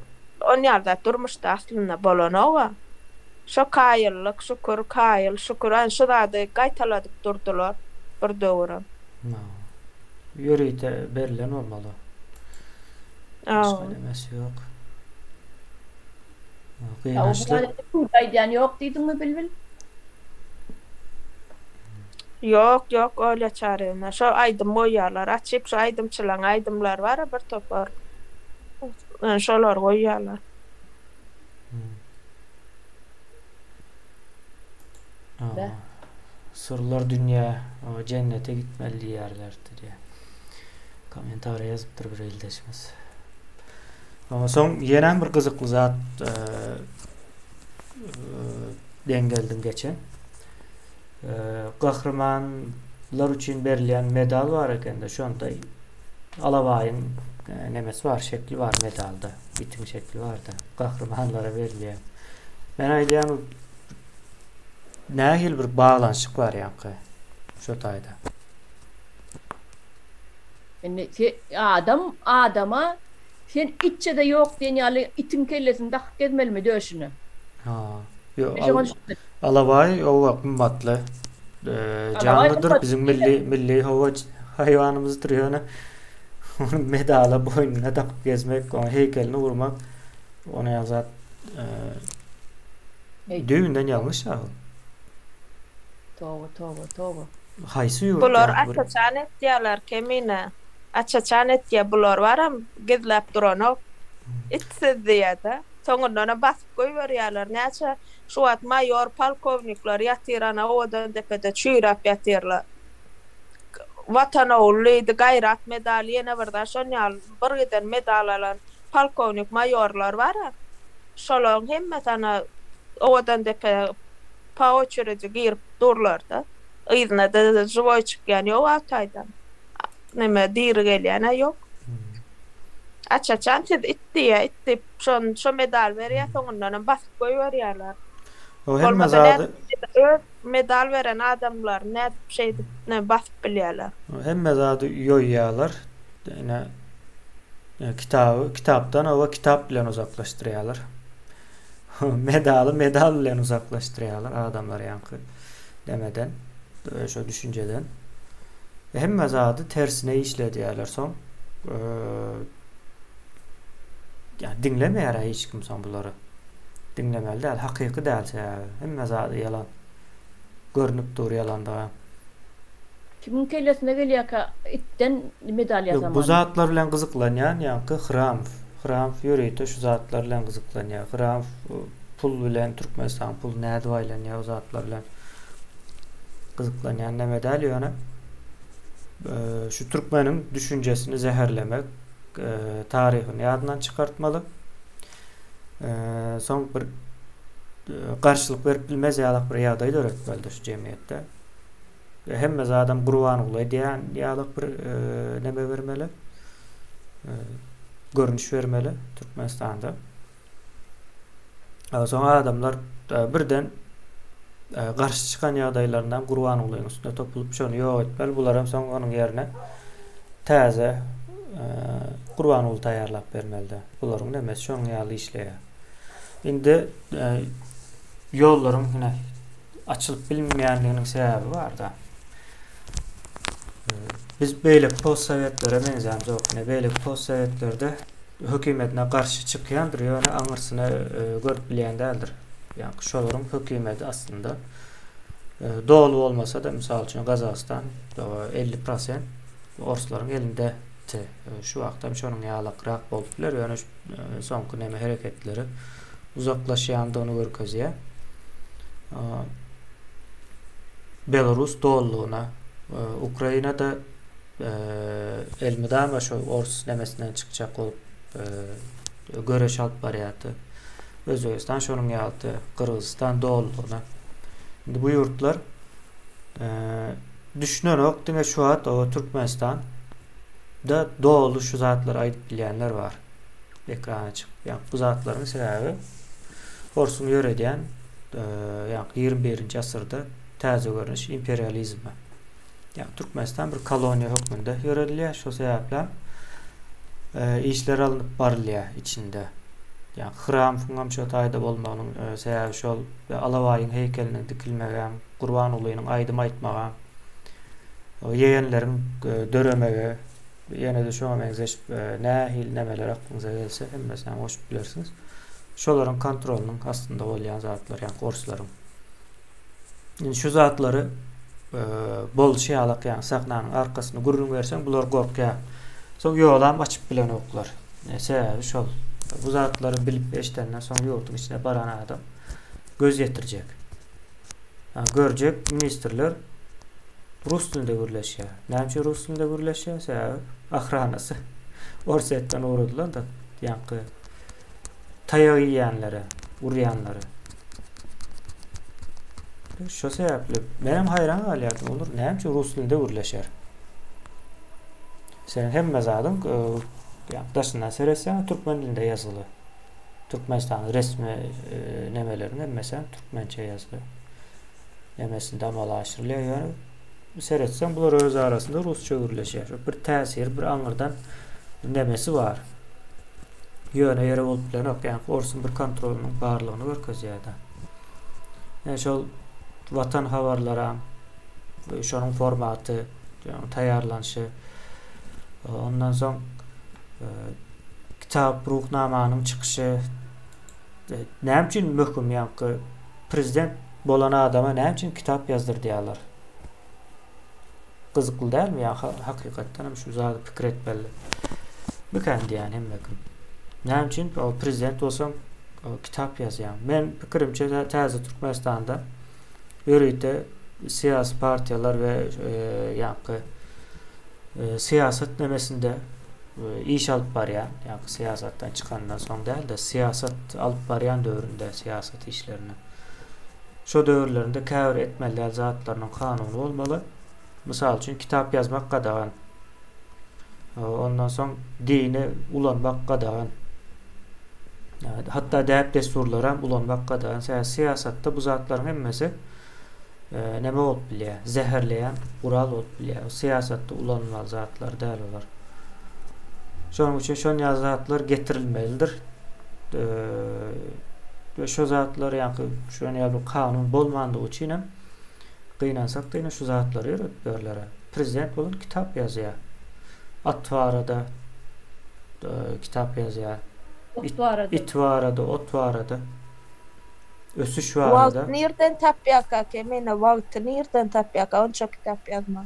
onýarda durmuşda aslında bolanowa. Şu kaýyllyk, şükür an şu zady gaýtaladyp durdular bir döwre. Ýöreýte berilen olmaly. Başga demesi ýok. Gıynaştı. Buradaydan yok diýdiňmi Bilbil? Yok öyle çarewne. Şu aýdym goýýarlar, açyp şu aýdymçylaň aýdymlar bar bir topar. Şolar goýýarlar. Sırlar dünya o cennete gitmeli yerlerdir diye. Komentarya yazıptır bir eldeşimiz. Ama son yenen bir kızıklı zat dengeldim geçen. Kahramanlar için berilen medal var eken de şu anda Alabay'ın nemesi var, şekli var medalda. Bitim şekli var da kahramanlara veriliyor. Ben aylayan nahil bir bağlanışık var yankı şu tayda. Yani adama sen iççe de yok diyen yani itin kellesini takip etmeli mi döşünü? Alabay o vakmatlı canlıdır bizim milli hava hayvanımızdır yani. Onun medala boynuna takıp gezmek, onun heykelini vurmak, ona yazat Düğünden yanlış ya. Toba. Haysı yurt. Bular yani bir- açaçan etdiýärler kemine. Açaçan etdiýär bular baram gidläp duranok. Itsiz diýär-de. Soňundan basyp goýberýärler. Näçe şu wagt mayor polkovnikler ýatyrana odan depede çüýrap ýatyrlar. Vatana ulydy gaýrat medali ýene birden şonýal bir giden medal alan polkovnik mayorlar bar. Şolaryň hemmesine odan depe paoçurejy girip durlar-da. Ýygyna da joy çykýan ýok ataýdan. Neme dir gelýän ýok. Açaçan itti şo medal berýär soňundan basyp goýberýärler. O hemme Bolmasa zady öz medal veren adamlar ne şey ne basyp bilýärler. hemme zady ýoýýarlar. Ine kitapdan o kitap bilen uzaklaşdyrýarlar. Medal bilen uzaklaşdyrýarlar adamlar ýanky demeden, şo düşünjeden. Hemme zady tersine işledýärler soň. Yani dinlemeýär hiç kim soň bulary. Dinlemeli däl, hakyky däl. Hemme zady yalan. Görünüp dur ýalanda. Kimin kellesine gelýär ka itten medal ýazaman. Bu zatlar bilen gyzyklanýan ýanky Hram ýöreýte şu zatlar bilen gyzyklanýar. Hram pul bilen Türkmenistan pul näde baýlanýar o zatlar bilen gyzyklanýan näme däl ýöne. Şu Türkmenin düşünjesini zeherlemek, tarihini ýadynan çykartmaly. Soň bir garşylyk berip bilmez ýalyk bir ýagdaý öğretmeli şu jemgyýetde. Hemme adam Gurban Uly diýen ýalyk bir neme bermeli. Görünüş bermeli Türkmenistanda. Soň adamlar birden garşy çykan ýagdaýlaryndan Gurban Ulyň üstüne topulup şonu ýok etmeli. Bular hem soň onuň ýerine täze Gurban Uly taýýarlap bermeli. Bularyň nemesi şoň ýaly işleýär. Indi ýollaryň ýine açılıp bilmeýänliginiň sebäbi bar da. Biz beýle postsowetlere menzämiz okune. Beýle postsowetlerde hökümetine garşy çykýandyr, ýöne aňyrsyna görüp bilýän däldir. Ýani şolaryň hökümeti aslında dolu bolmasa da misal üçin Gazakystan 50% orslaryň elinde. Şu wagtda şonuň ýalyk bolup biler, ýöne soňky neme hereketleri uzaklaşýandygyny görkezýär. Belarus dolluğuna, Ukrayna'da elmidan ve şu Ors nemesinden çıkacak olup göreş alıp barýardy. Özbegistan şonuň ýalty, Kırgızstan dolluğuna. Şimdi bu yurtlar düşünerek diňe şu wagt o Türkmenistan da doğulu şu zatlar aýdyp bilýänler bar. Ekrana çık. Yani bu zatlaryň sebäbi Orsun ýöredýän yani 21-nji asyrda täze görünüş imperializmi. Yani Türkmenistan bir koloniýa hökmünde ýöredilýär. Şo sebäple işler alınıp barylýar içinde. Yani Hram funam şo taýda bolmagynyň sebäbi şol Alawaýyň heykeliniň dikilmegän, Gurban Ulynyň aýdym aýtmagan, o ýegenleriň döremegi, ýene de şoňa meňzeşip nähil nemeler aklynıza gelse hemmesini hoşup bilersiniz. Şolaryň kontrolynyň aslında bolýan zatlar, ýani korslaryň. Indi şu zatlary bol şeýalyk ýani sahnanyň arkasyna gurrun bersen bular gorkýar. Soň ýolam açyp bilen oklar. Sebäbi şol. Bu zatlary bilip eşdenden soň ýurtyň içine baran adam göz ýetirjek. Görjek ministrler rus dilinde gürleşýär. Näme rus dilinde gürleşýär? Sebäbi ahranasy Orsetden uğradylar da ýanky taýagy ýanlary, urýanlary. Şo sebäple menem hayran galýardym olur. Näme rus dilinde gürleşýär? Sen hemme zadyň daşyna seresen türkmen dilinde ýazyly. Türkmenistan resmi nemelerini hemmesi türkmençe ýazyly. Nemesinde amalaşdyrylýar. Yani seretsen bular öz arasında rusça gürleşýär. Bir täsir, bir aňyrdan nemesi bar. Ýöne ýere bolup bilen ok, ýani Orsun bir kontrolynyň barlygyny görkezýär da. Yani şol watan habarlara, şonuň formaty, ýani taýýarlanşy, ondan soň kitap ruhnamanyň çykyşy, näme üçin möhüm ýa-ni prezident bolan adama näme üçin kitap yazdır diýerler. Gyzykly dälmi ýa hakykatdan hem şu zady pikir etmeli. Mükemmel yani hemmekim. Näme üçin o prezident bolsaň kitap ýazýan. Men pikirimçe täze Türkmenistanda ýöreýde siyasi partiýalar we ýa-ni siyaset nemesinde iş alıp barýan, ýa-ni siyasatdan çykandan soň däl de siyasat alıp barýan döwründe siyaset işlerini. Şo döwürlerinde käbir etmeli zatlarynyň kanuny bolmaly. Mysal üçin kitap yazmak gadagan. Ondan soň dine ulanmak gadagan. Hatta däp desturlara hem ulanmak gadagan. Siyasatda bu zatlaryň hemmesi neme bolup bilýär? Zeherleýän ural bolup bilýär. Siyasatda ulanmaly zatlar däl olar. Şonuň üçin şol ýazatlar getirilmelidir. Ve şu zatlar ýa-ni şu ýa-ni kanun bolmandygy üçin hem gynansak da şu zatları öğretberler. Prezident bolan kitap yazýar. Atwarada kitap yazýar. Itwarada, otwarada. Ösüş warada. Wagt nerden tapýaka kemene wagt nerden tapýaka onça kitap yazma.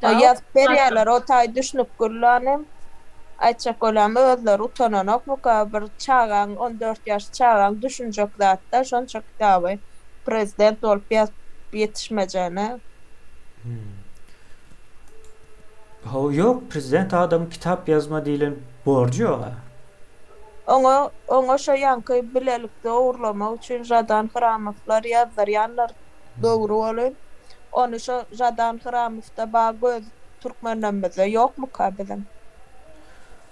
O ýaz berýärler o taý düşünüp gurlanym. Aýtjak bolam özleri utananok mukabir çağan 14 ýaş çağan düşünjek zatda şonça kitaby prezident bolup ýetişmejene. Yok prezident adam kitap yazma diýilen borcu ýok. Oňa şo ýanky bilelikde uğurlamak üçin Jadan Hramowlar ýazarýanlar dogry bolan. Onu şo Jadan Hramowda ba göz türkmenlemizde ýokmu ka bizim?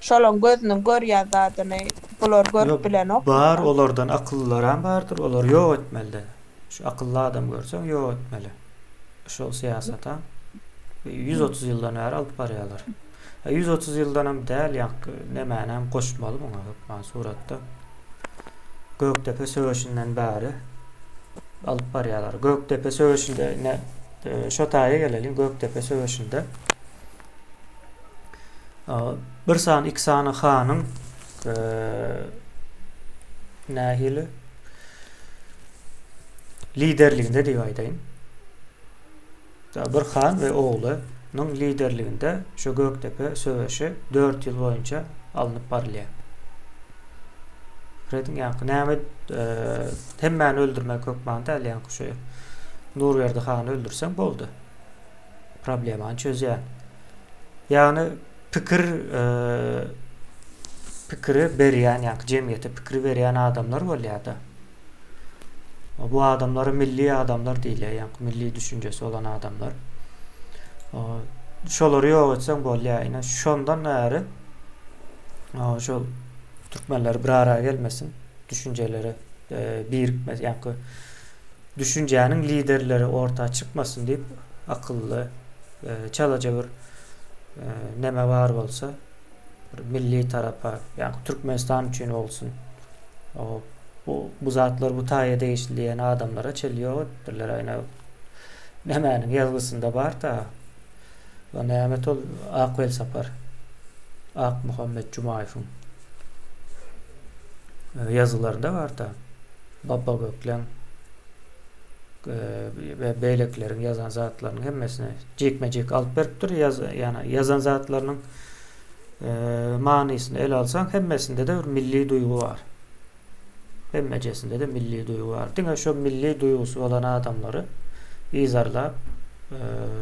Şolon gözüniň görýän zadyny bular görüp bilenok. Bar olardan akyllılar hem bardyr. Olar ýok etmeli. Şu akıllı adam görseň ýok etmeli. Şol siyasata 130 ýyldan bäri alyp barýarlar. 130 ýyldan hem däl näme hem goşmaly buňa hukman suratda. Göktepe söwüşinden bäri alyp barýarlar. Göktepe söwüşinde şo taýa gelelim. Göktepe söwüşinde bir san iki sany hanyň nähili liderliginde diýip aýdaýyn. Bir han we oğlunyň liderliginde şu Göktepe söwüşi 4 ýyl boýunça alınıp barylýar. Redin ýa-ni näme hemmäni öldürmek hukman däl ýa-ni şu Nurberdi hany öldürsen boldy. Problemany çözýär. Ýa-ni pikiri berýän ýa-ni jemgyýete pikir berýän adamlar bolýar da. Bu adamlar milli adamlar diýilýär, ýa-ni milli düşünjesi olan adamlar. Şolary ýok etseň bolýar. Ýa şondan näri şol türkmenler bir araya gelmesin, düşünceleri birikmez, ýa-ni düşünjäniň liderleri ortağa çıkmasın diýip akıllı çalaja bir neme var bolsa milli tarapa ýa-ni Türkmenistan üçin bolsun. Bu zatlar bu taýa değişilýän adamlara çelýär etdirler aýna nemäniň ýazgysynda bar da. O nämet ol Aqbel Sapar Ak Muhammed Cumaýewiň yazılarında var da. Baba Göklen ve beyleklerin yazan zatlarynyň hemmesine jekmejek alyp beripdir. Yani yazan zatlarynyň manysyny ele alsaň hemmesinde de bir milli duygu var. Hemmejesinde de milli duygu var. Diňe şo milli duýgusy bolan adamlary izarlap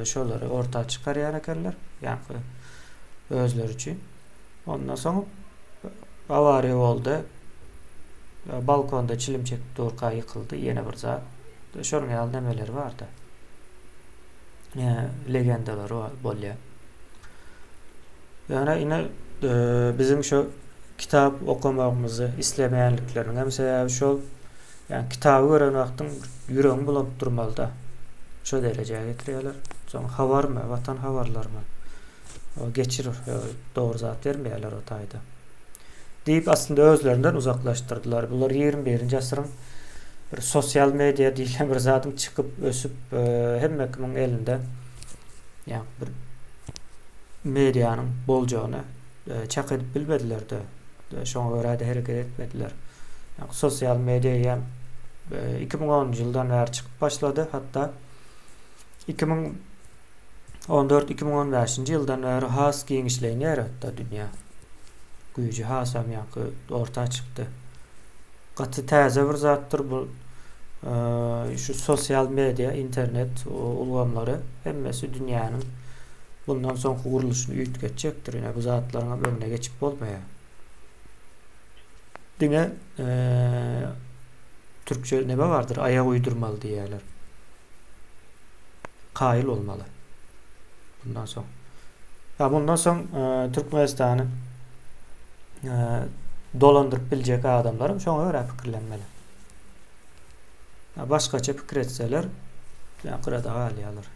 şolary ortağa çykarýar ekenler. Ýani özleri üçin. Ondan soň awariýa boldy. Balkonda çilim çekip durka yıkıldı. Yine bir zat. Şonuň ýaly nemeleri var da. Legendalar bolýar. Yani yine bizim şu kitap okumamızı islemeyenliklerin hem sebebi şol yani kitabı gören vaktin yüreğim bulup durmalı da şu dereceye getiriyorlar. Sonra havar mı? Vatan havarlar mı? O geçirir. Doğru zat vermeyeler o tayda. Deyip aslında özlerinden uzaklaştırdılar. Bunlar 21. asırın bir sosyal medya diýilen bir zatın çıkıp ösüp hemmekimin elinde yani bir medyanın bolcagyny çak edip bilmediler de şoňa görä de hereket etmediler. Yani sosyal medyaya 2010 yıldan beri çıkıp başladı. Hatta 2014-2015 yıldan beri has giyinişlerini yarattı dünya. Güýji hasam ýa-ni orta çıktı. Gaty täze bir zattır bu. Şu sosyal medya, internet ulgamlary hemmesi dünýäniň bundan soňky guruluşyny üýtgetjekdir. Ýa bu zatlaryň öňüne geçip bolmaýar. Diňe Türkçe nebe vardır? Ayak uydurmalı diýerler. Kail olmalı. Bundan soň. Ya bundan soň Türkmenistany dolandyryp biljek adamlarym şoňa görä pikirlenmeli. Başkaça pikir etseler kırada alýarlar.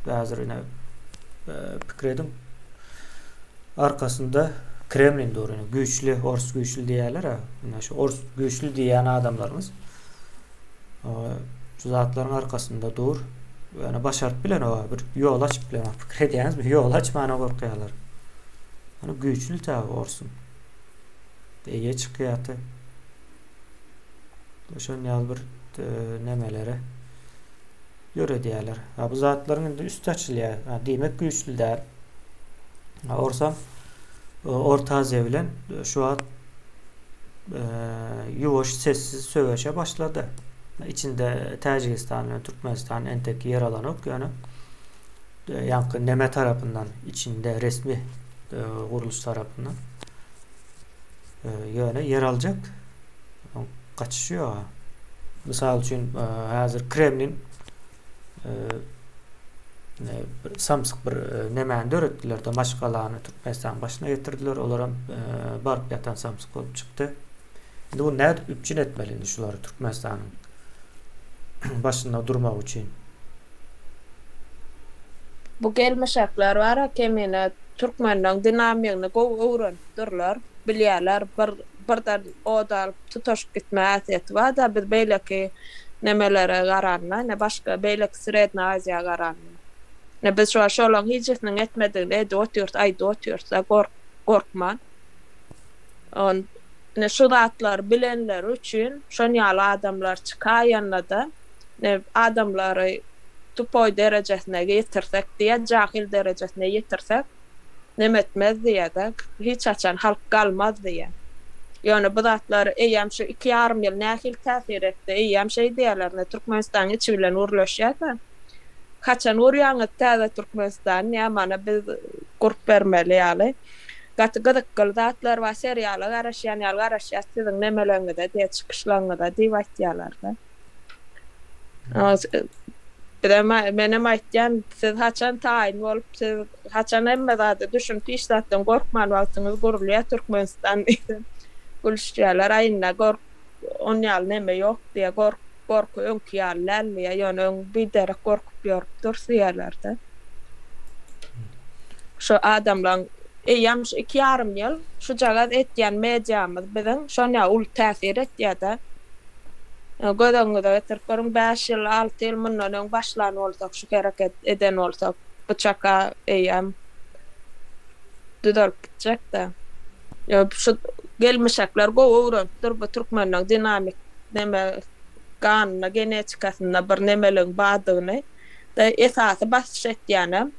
Bazıryna pikir edim. Arkasında Kremlin doğruyunu güçlü, Ors güçlü diýerler ha. Şu Ors güçlü diýen adamlarımız şu zatlaryň arkasında dur. Yani başart bilen o bir yol açıp bilen pikir edýäňiz bir yol açmana gorkýarlar. Hani güçlü tabi Ors'un. Ege çıkýaty. Şoň ýaly bir nemelere ýöre diýerler. Ha bu zatlaryň üst açylýar. Ha demek güçlü däl. Ha Orsam Orta Aziya bilen şu an yuvaş sessiz söweşe başladı. İçinde Tacikistan ve Türkmenistan entek yer alan ok yani yankı Neme tarafından içinde resmi kuruluş tarafından yani yer alacak kaçışıyor. Misal için hazır Kremlin samsyk bir nemäni öğretdiler de maşgalany Türkmenistan başına getirdiler. Olaram barıp yatan samsyk bolup çykdy. Indi bu näde üpçün etmeli şulary Türkmenistanyň başında durmak için. Bu gelmeşekler var kemine Türkmenliň dinamiygyny öwrendirler, bilýärler, birden odal tutaşyp gitme ähmiýeti bar da biz beýleki nemelere garanma, ne başga beýleki Sredna Aziýa garanma. Ne biz şu şolaň hijretiniň etmediğini dotýurt ay dotýurt gorkman. On ne şu zatlar bilenler üçin şoň ýaly adamlar çykaýanlar da ne adamlary tupoy derejesine getirsek diye jahil derejesine getirsek nemetmez diye de hiç açan halk kalmaz diye. Yani bu zatlar eýem şu 2,5 ýyl nähil täsir etdi. Eýem şey diýerler, Türkmenistan içi bilen urlaşýar. Kaçan urýaňy täze Türkmenistan ýa-mana biz gurp bermeli ýaly. Gaty-gadyk zatlar we seriýaly garaşýan ýaly garaşýar siziň nemeleňizde diýe çykyşlaryňyzda diýip aýtýarlar da. Benim aýtýan siz haçan taýin bolup siz haçan emme zady düşünip işlatdan gorkman wagtyňyz gurulýar Türkmenistan diýip gülüşýärler aýynda on ýaly neme ýok diýe gorku öňkýärler ýa-ni bir derek gorkup ýörüp durýarlar da. Şu adamlaryň eýam 2,5 ýyl şu jagada etýän mediamyz biziň şoňa ul täsir etýär da. Gödöňde getirip 5 ýyl 6 ýyl mundan öň başlany bolsak şu hereket eden bolsak bu çaka eýam düdürüp gitjek da. Ya şu gelmeşekler öwrendir bu Türkmenliň dinamik neme ganyna genetikasyna bir nemeliň badygyny da esasy başlatýany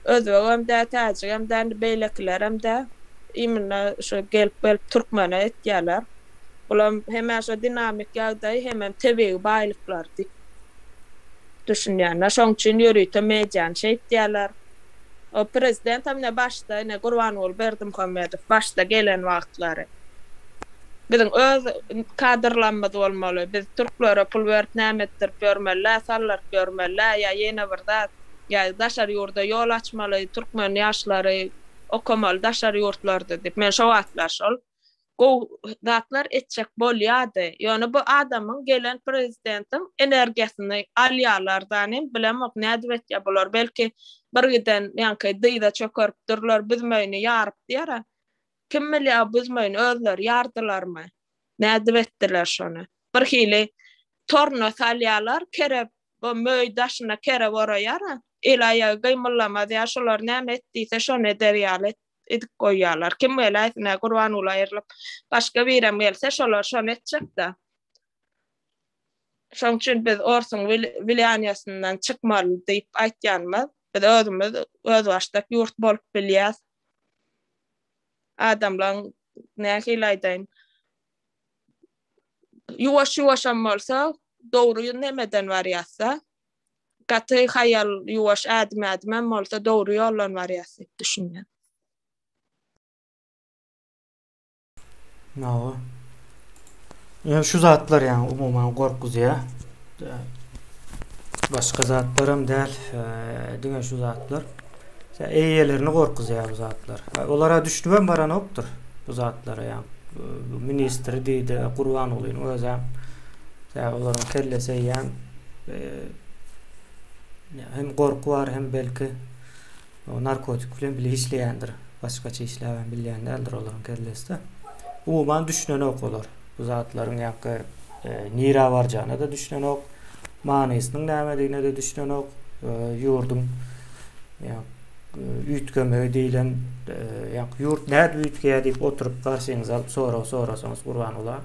özbegem de täjigem de beýleklerim de imna şu gelip Türkmene etýärler. Olam hem şu dinamik ýagdaý hem tebegi baýlyklar diýip düşünýärler. Şoň üçin ýörüýte median şey etýärler. O prezident hem başda ne Gurbanul Berdimuhammedow başda gelen wagtlary biziň öz kadrlanmaz bolmaly. Biz türklere pul berip nämetdir görmeli, sallar görmeli ýa ýene bir zat ýa daşary ýurda ýol açmaly, türkmen ýaşlary okumaly daşary ýurtlarda diýip men şo wagtlar şol zatlar etjek bolýardy. Ýöne bu adamyň gelen prezidentim energiýasyny alýarlardan bilemok näde etýär bolar. Belki birgiden ýa-ni dyýda çökerip durlar bizmeyni ýaryp diýär. Kim bilýär bizmeyni özleri ýardylarmy? Näde etdiler şonu? Bir hili torno salýarlar, kerep bu möý daşyna kerep oraýar. Elaýa gymyllamaz ýa şolar näme etdiýse şonu eder ýaly edik koýýarlar. Kim bilen aýtna Gurban uly aýrylyp başga birem gelse şolar şonu etjek da. Şoň üçin biz Orsun Wilaniýasyndan çykmaly diýip aýtýanmyz. Biz özümiz öz başda ýurt bolup bilýäs. Adamlar nähili aýdaýyn. Yuwaş-yuwaşam bolsa, dogry nemeden barýarsa, gaty hayal yuwaş adym bolsa dogry ýollan barýarsa diýip düşünýän. No. Ya şu zatlar yani umuman korkuzuya. Başka zatlarım değil. Dünya şu zatlar. Eyyelerini korkuzuya bu zatlar. Olara düştüben baran oktur bu zatlara yani. Ministri deydi, Gurban olayın özem. Onların kellesi yani hem korku var hem belki o narkotik falan bile işleyendir. Başkaça işleyen bilyenlerdir onların kellesi de. Umuman düşünen okular. Bu zatların yakı nira varcağına da düşünen ok. Manysının nämediğine de düşünen ok. Yurdun ütkömöy diýilen yurt näde ütkeýär diýip oturup garşyňyza alyp sorasaňyz Gurban ular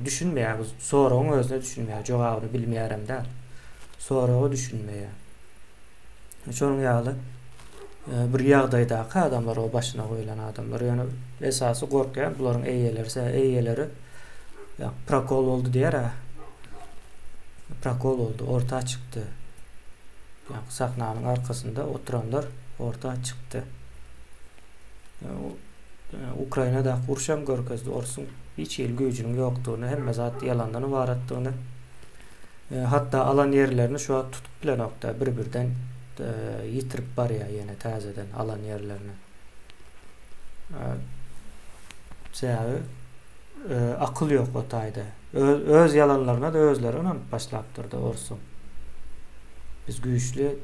düşünmeýär. Soragyň özüne düşünmeýär. Jogabyny bilmeýärem-de. Soragy düşünmeýär. Şonuň ýaly bir ýagdaýda adamlar o başyna goýulan adamlar ýani esasy gorkýan bularyň eýeleri prokol boldu diýer. Prokol oldu, orta çykdy. Yani sahnanın arkasında oturanlar ortaya çıktı. Ukrayna'da kurşam görkezdi. Orsun hiç el gücünün yoktuğunu, hem zat yalandan ibarettığını, hatta alan yerlerini şu an tutup bile nokta birden yitirip var ya yine tazeden alan yerlerini. Akıl yok o tayda. Öz yalanlarına da özleri onu başlattırdı Orsun. Biz güçlü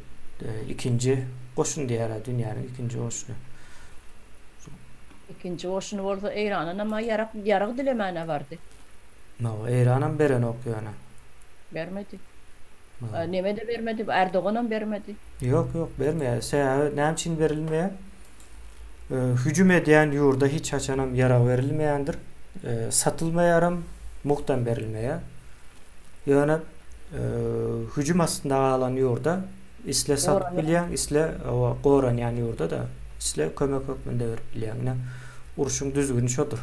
ikinci koşun diýer dünýäniň ikinci koşunu. İkinci koşunu bolsa Eýranyň ama ýarag dilemene bardy. No, Eýranyň beren okýana. Bermedi. Neme de bermedi, Erdoğan'am bermedi. Yok bermeýär. Näme üçin berilmeýär? Hücum edýän ýurda hiç haçanam ýara berilmeýändir. Satylmaýaram, muhtan berilmeýär. Ýöne hücum aslında alan ýurda isle sat bilýän, isle goran ýany ýurda da isle kömek hökmünde berip bilýän. Uruşuň düzgün şodur.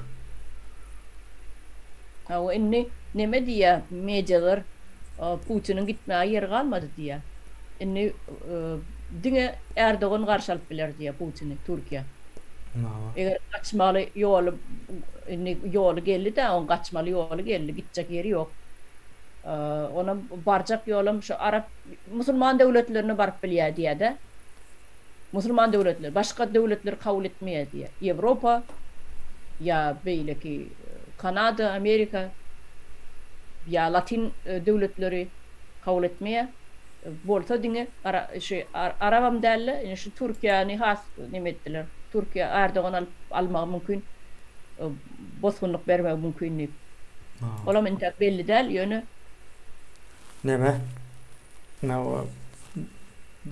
O inni neme diýär medialar Putin'in gitmeýä ýeri galmady diýär. Inni diňe Erdoğan garşalyp biler diýär Putin'i Türkiýe. Eger gaçmaly ýoly geldi de on gaçmaly ýoly geldi, gitjek ýeri ýok. Ona barjak ýolum şu Arap musulman döwletlerini barıp bilýär diýär-de. Musulman döwletler, başga döwletler kabul etmeýär diýär. Ýewropa ýa beýleki Kanada, Amerika ýa Latin döwletleri kabul etmeýär. Bolsa diňe Arabam dälle, şu Türkiýany has nime etdiler. Türkiýe Erdoğan almak mümkin, bozgunluk bermek mümkin. Olam intak belli däl ýöne. Neme?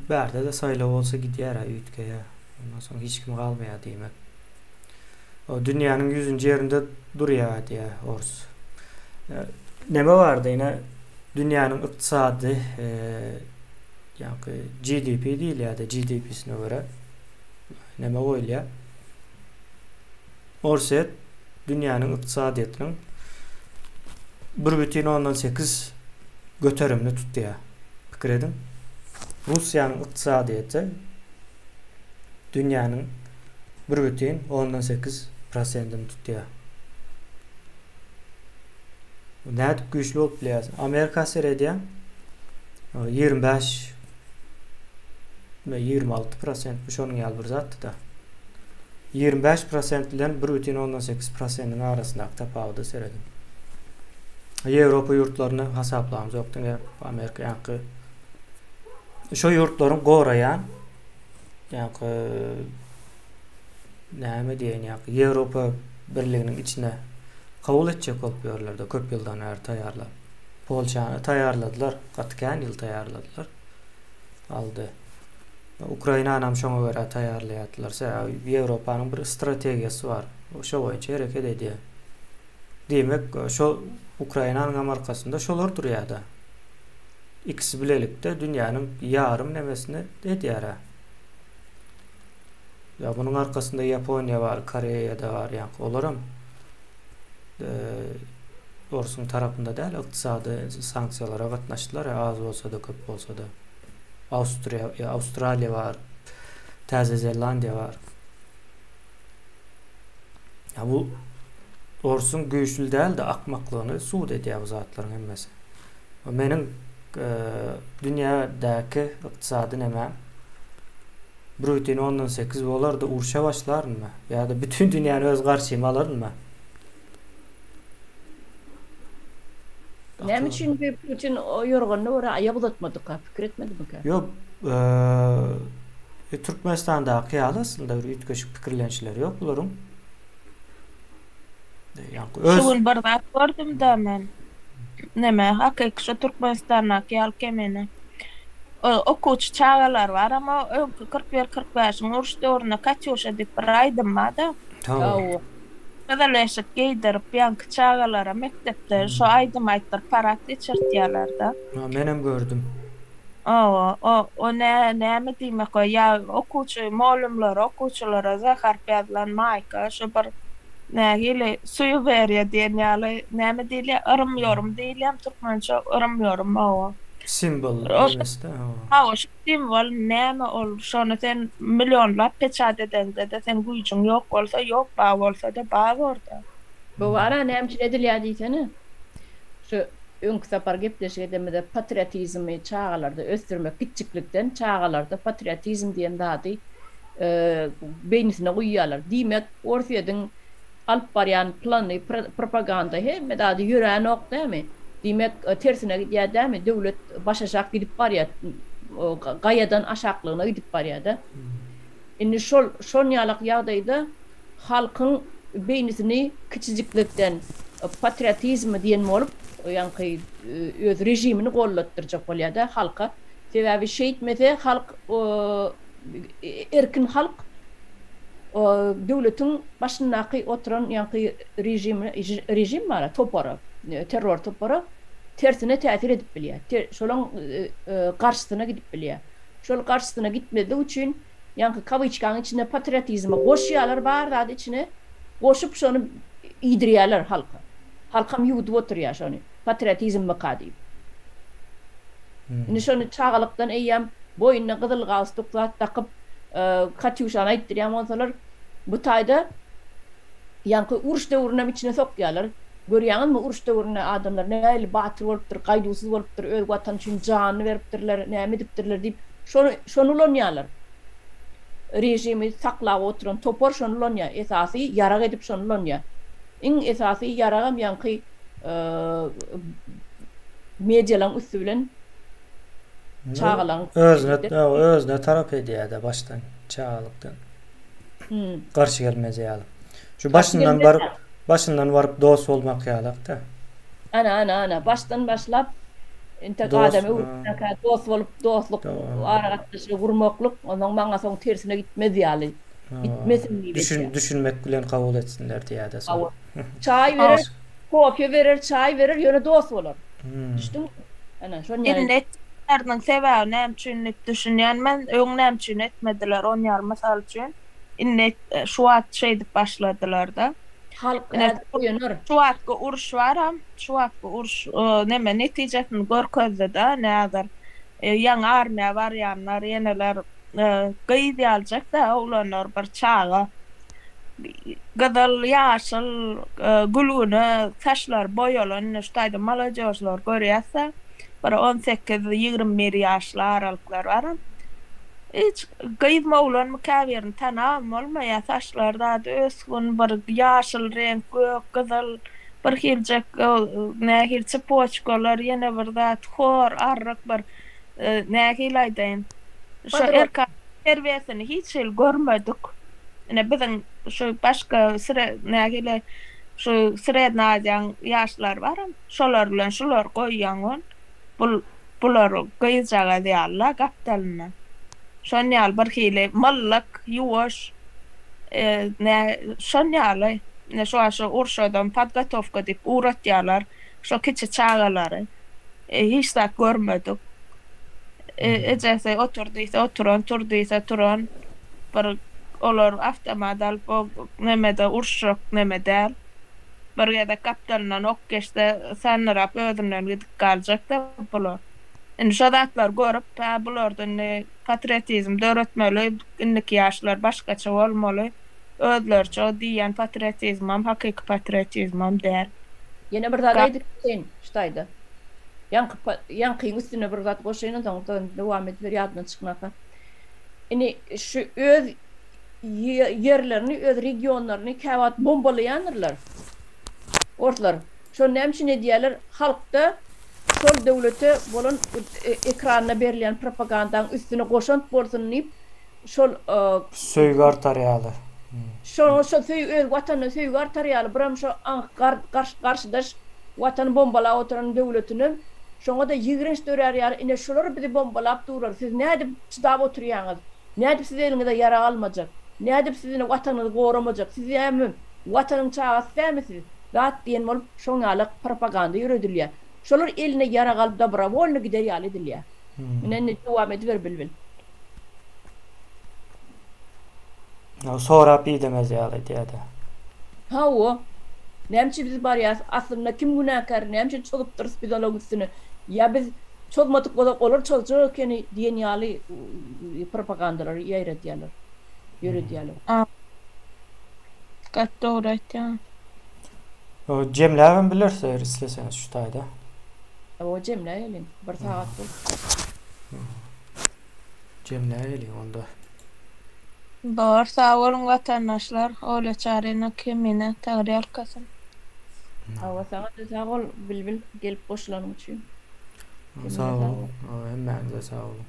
Bärde de saýlap bolsa gidýär ütkeýe. Ondan soň hiç kim galmaýar diýmek. O dünýäniň 100-nji ýerinde durýar diýär Ors. Neme bardy ýene dünýäniň ykdysady ýa-ni GDP diýilýär-de, GDP-sine görä. Neme goýulýar? Orset dünýäniň ykdysadyýetynyň 1,8 göterimli tutýar. Pikir edin. Russiýanyň ykdysadyýety dünýäniň 1,8%-ni tutýar. Näde güýçli bolup bilýärsiň? Amerika seredýän 25 ve 26% şonuň ýaly bir zatdy da. 25% bilen 1,8%-nyň arasyndaky tapawuty seredin. Ýewropa ýurtlaryny hasaplamamyz ýokdy. Amerika ýa-ni şo ýurtlaryň goraýan ýa-ni näme diýen ýa-ni Ýewropa birliginiň içine kabul etjek bolup ýörler de köp ýyldan bäri taýýarlap. Polşany taýýarladylar, gatykän ýyl taýýarladylar. Aldy. Ukrayna'nam şoňa görä taýarlaýatlar. Ýewropanyň bir strategiýasy bar. Oşo boýunça hereket edýär. Demek şo Ukrayna'nın arkasında şolar durýar-da. İkisi bilelikde dünýäniň ýarym nemesini edýär. Ya bunun arkasında Japonya var, Koreya da var. Yani olaram Orsun tarafında değil, iqtisadi sanksiyalara gatnaşdylar. Az olsa da köp olsa da. Avustralya var, Täze Zelandiya var. Ya bu Orsun güýçlü değil de akmaklygyny suud edýär bu zatlaryň hemmesi. Meniň dünýädäki iqtisady nämä? Brutin 10-8 bolar da urşa başlarmı? Ya da bütün dünyanı öz garşyma alırmı? Näme üçin bir Putin o ýorganda ora aýak uzatmadyk, pikir etmedimi ki? Ýok, Türkmenistanda ýaly aslında bir ütköşük pikirlençiler ýok bularyň. Şuň bir zat gördüm da men. Näme, hakyky şu Türkmenistana ýaly kemeni. Okuç çağalar var ama 41-45 uruş döwrüne Katyusha diýip bir aýdym da. Taw. Kadaleşik giydirip ýanky çağalara mektepde şu aýdym aýtdyr parat geçirtýärler da. Menem gördüm. O näme diýmek o ýa okuçy molumlar okuçylara zahar pedlanmaýka şu bir nähili suyu berýär diýenýärler näme diýilýär yrmýyorum diýilýär türkmençe yrmýyorum o. Simbol işte. O simbol näme ol şonu sen milyonlap peçat edende de sen güýçüň ýok bolsa ýok, ba bolsa da ba orada. Bu wara näme üçin edilýär diýsene. Şu öňkü sapar gepleşgende patriotizmi çağalarda östürmek kiçiklikden çağalarda patriotizm diýen zady beýnisine goýýarlar. Diýmek orfiýediň alp barýan plany propaganda hemme zady ýüren ok dämi? Demek tersine gidýär dämi? Döwlet başaşak gidip barýar. Gaýadan aşaklygyna gidip barýar da. Indi şol ýalyk ýagdaýda halkyň beýnisini kiçijiklikden patriotizm diýen bolup, ýani öz rejimini gollatdyrjak bolýar da halka. Sebäbi şeýitmese halk erkin halk döwletiň başyndaky oturan ýani rejim bar, topara, terror topara tersine täsir edip bilýär. Şolaň garşysyna gidip bilýär. Şol garşysyna gitmedi üçin ýani kawyçkanyň içinde patriotizmi goşýarlar bar da içine goşup şonu ýidirýärler halka. Halkam ýuwup oturýar şonu. Patriotizm maqady. Indi şonu çağalykdan eýýäm boyuna gyzyl galstuk takyp Katyushany aýtdyrýan bolsalar bu taýda ýani uruş döwrüne içine sokýarlar. Görýäňizmi uruş döwrüne adamlar näli batyr bolupdyr, gaýdusyz bolupdyr, öz watan üçin janyny beripdirler, näme edipdirler diýip şonu ulanyarlar. Rejimi saklap oturan topor şonu ulanyar, esasy ýarag edip şonu ulanyar. Iň esasy ýaragam ýani medialaryň üstünden çağalan özne tarap edýär başdan çağalykdan. Garşy gelmez ýaly. Şu başından varıp dost olmak ýalyk da. Ana baştan başlap intikadamy dost bolup dostluk aragatdaşy gurmaklyk onuň maňa soň tersine gitmez ýaly. Gitmesin diýip. Düşünmek bilen kabul etsinler diýär da. Çay verir, kopya verir, çay verir, ýöne dost bolar. Düşdüm. Ana şol ýaly. Erden sebäbi näme üçin düşünýän men öňem üçin etmediler onýar mysal üçin. Inne şu wagt şeýdip başladylar da. Halk ýöner. Şu wagtga uruş baram, şu wagtga uruş näme netijesini görkezdi da näder. Ýaňy armiýa barýanlar ýeneler gaýdy aljak da ulanlar bir çağa. Gyzyl ýaşyl gülüni taşlar boýalan ştaýda malajoşlar görýärse, bir 18-21 ýaşly aralyklar bar. Hiç gaýdma ulan mukawirni tanam bolmaýar taşlarda ösgün bir ýaşyl renk, gök, gyzyl bir hiljek nähil çepoçkalar ýene bir zat hor arryk bir nähil aýdyn. Şu erka serwesini hiç görmedik. Ene biziň şu başga nähile şu srednaýan ýaşlar bar. Şolar bilen şolar goýýan bular gaýjaga diýerler gapdalyna. Şon ýaly bir hili mallyk, ýuwaş, ne şon ýaly, ne şu urşadan podgatovka dip uğratýarlar, şu kiçi çağalary. Hiç de görmedik. Ejese oturdysa turan, bir olar avtomat alyp o nemede urşak nemede bir ýerde kaptandan ok geçdi, sanyrap ödümden gidip galjak da bular. Indi şu zatlar görüp, bulardan patriotizm döretmeli, indiki ýaşlar başgaça bolmaly. Ödlerçe o diýen patriotizmam, hakyky patriotizmam der. Yine bir zat aydık sen, ştaydı. Yankıyın üstüne bir zat koşayın, ondan devam edilir yadına çıkmaka. Yani şu öz yerlerini, öz regionlarını kavat bombalayanırlar. Ortalar. Şu nemçi ne diyorlar? Halkta sol devleti bolun ekranına verilen propagandanın üstüne koşan bolsun deyip şol Söýgar tarýaly. Şol öz vatanı söýgar tarýaly biram şu karşıdaş vatanı bombala oturan devletini şoňa da ýigrenç dörär ine şolar bizi bombalap durar. Siz nädip çydap oturýaňyz? Nädip siz eliňizde ýara almajak? Nädip siziň watanyňyzy goramajak? Siz hem watanyň çağat dämisiz? Zat diýen bolup şoňalyk propaganda ýöredilýär. Şolar eline ýara galyp da bravolny gider ýaly edilýär. Menen dowam ediber bilbil. Sonra demez ýaly diýdi. Ha o. Nämçi biz bar ýa aslynda kim günäkär, nämçi çolup durup biz ola gitsin. Ya biz çolmadyk bolak olur çoljak ýani diýen ýaly propagandalar ýaýratýarlar. Ýöredýärler. Gat dogry aýtdy. O jemläbin bilirse isleseňiz şu taýda. O jemläýelim. Bir saat bol. Jemläýelim onda. Bar sağ olun vatandaşlar. Öyle çarena kimine tagri arkasın. Awa saňa da sag ol bilbil gelip goşulanyň üçin. Sağ olun. Hemmäňize sağ olun.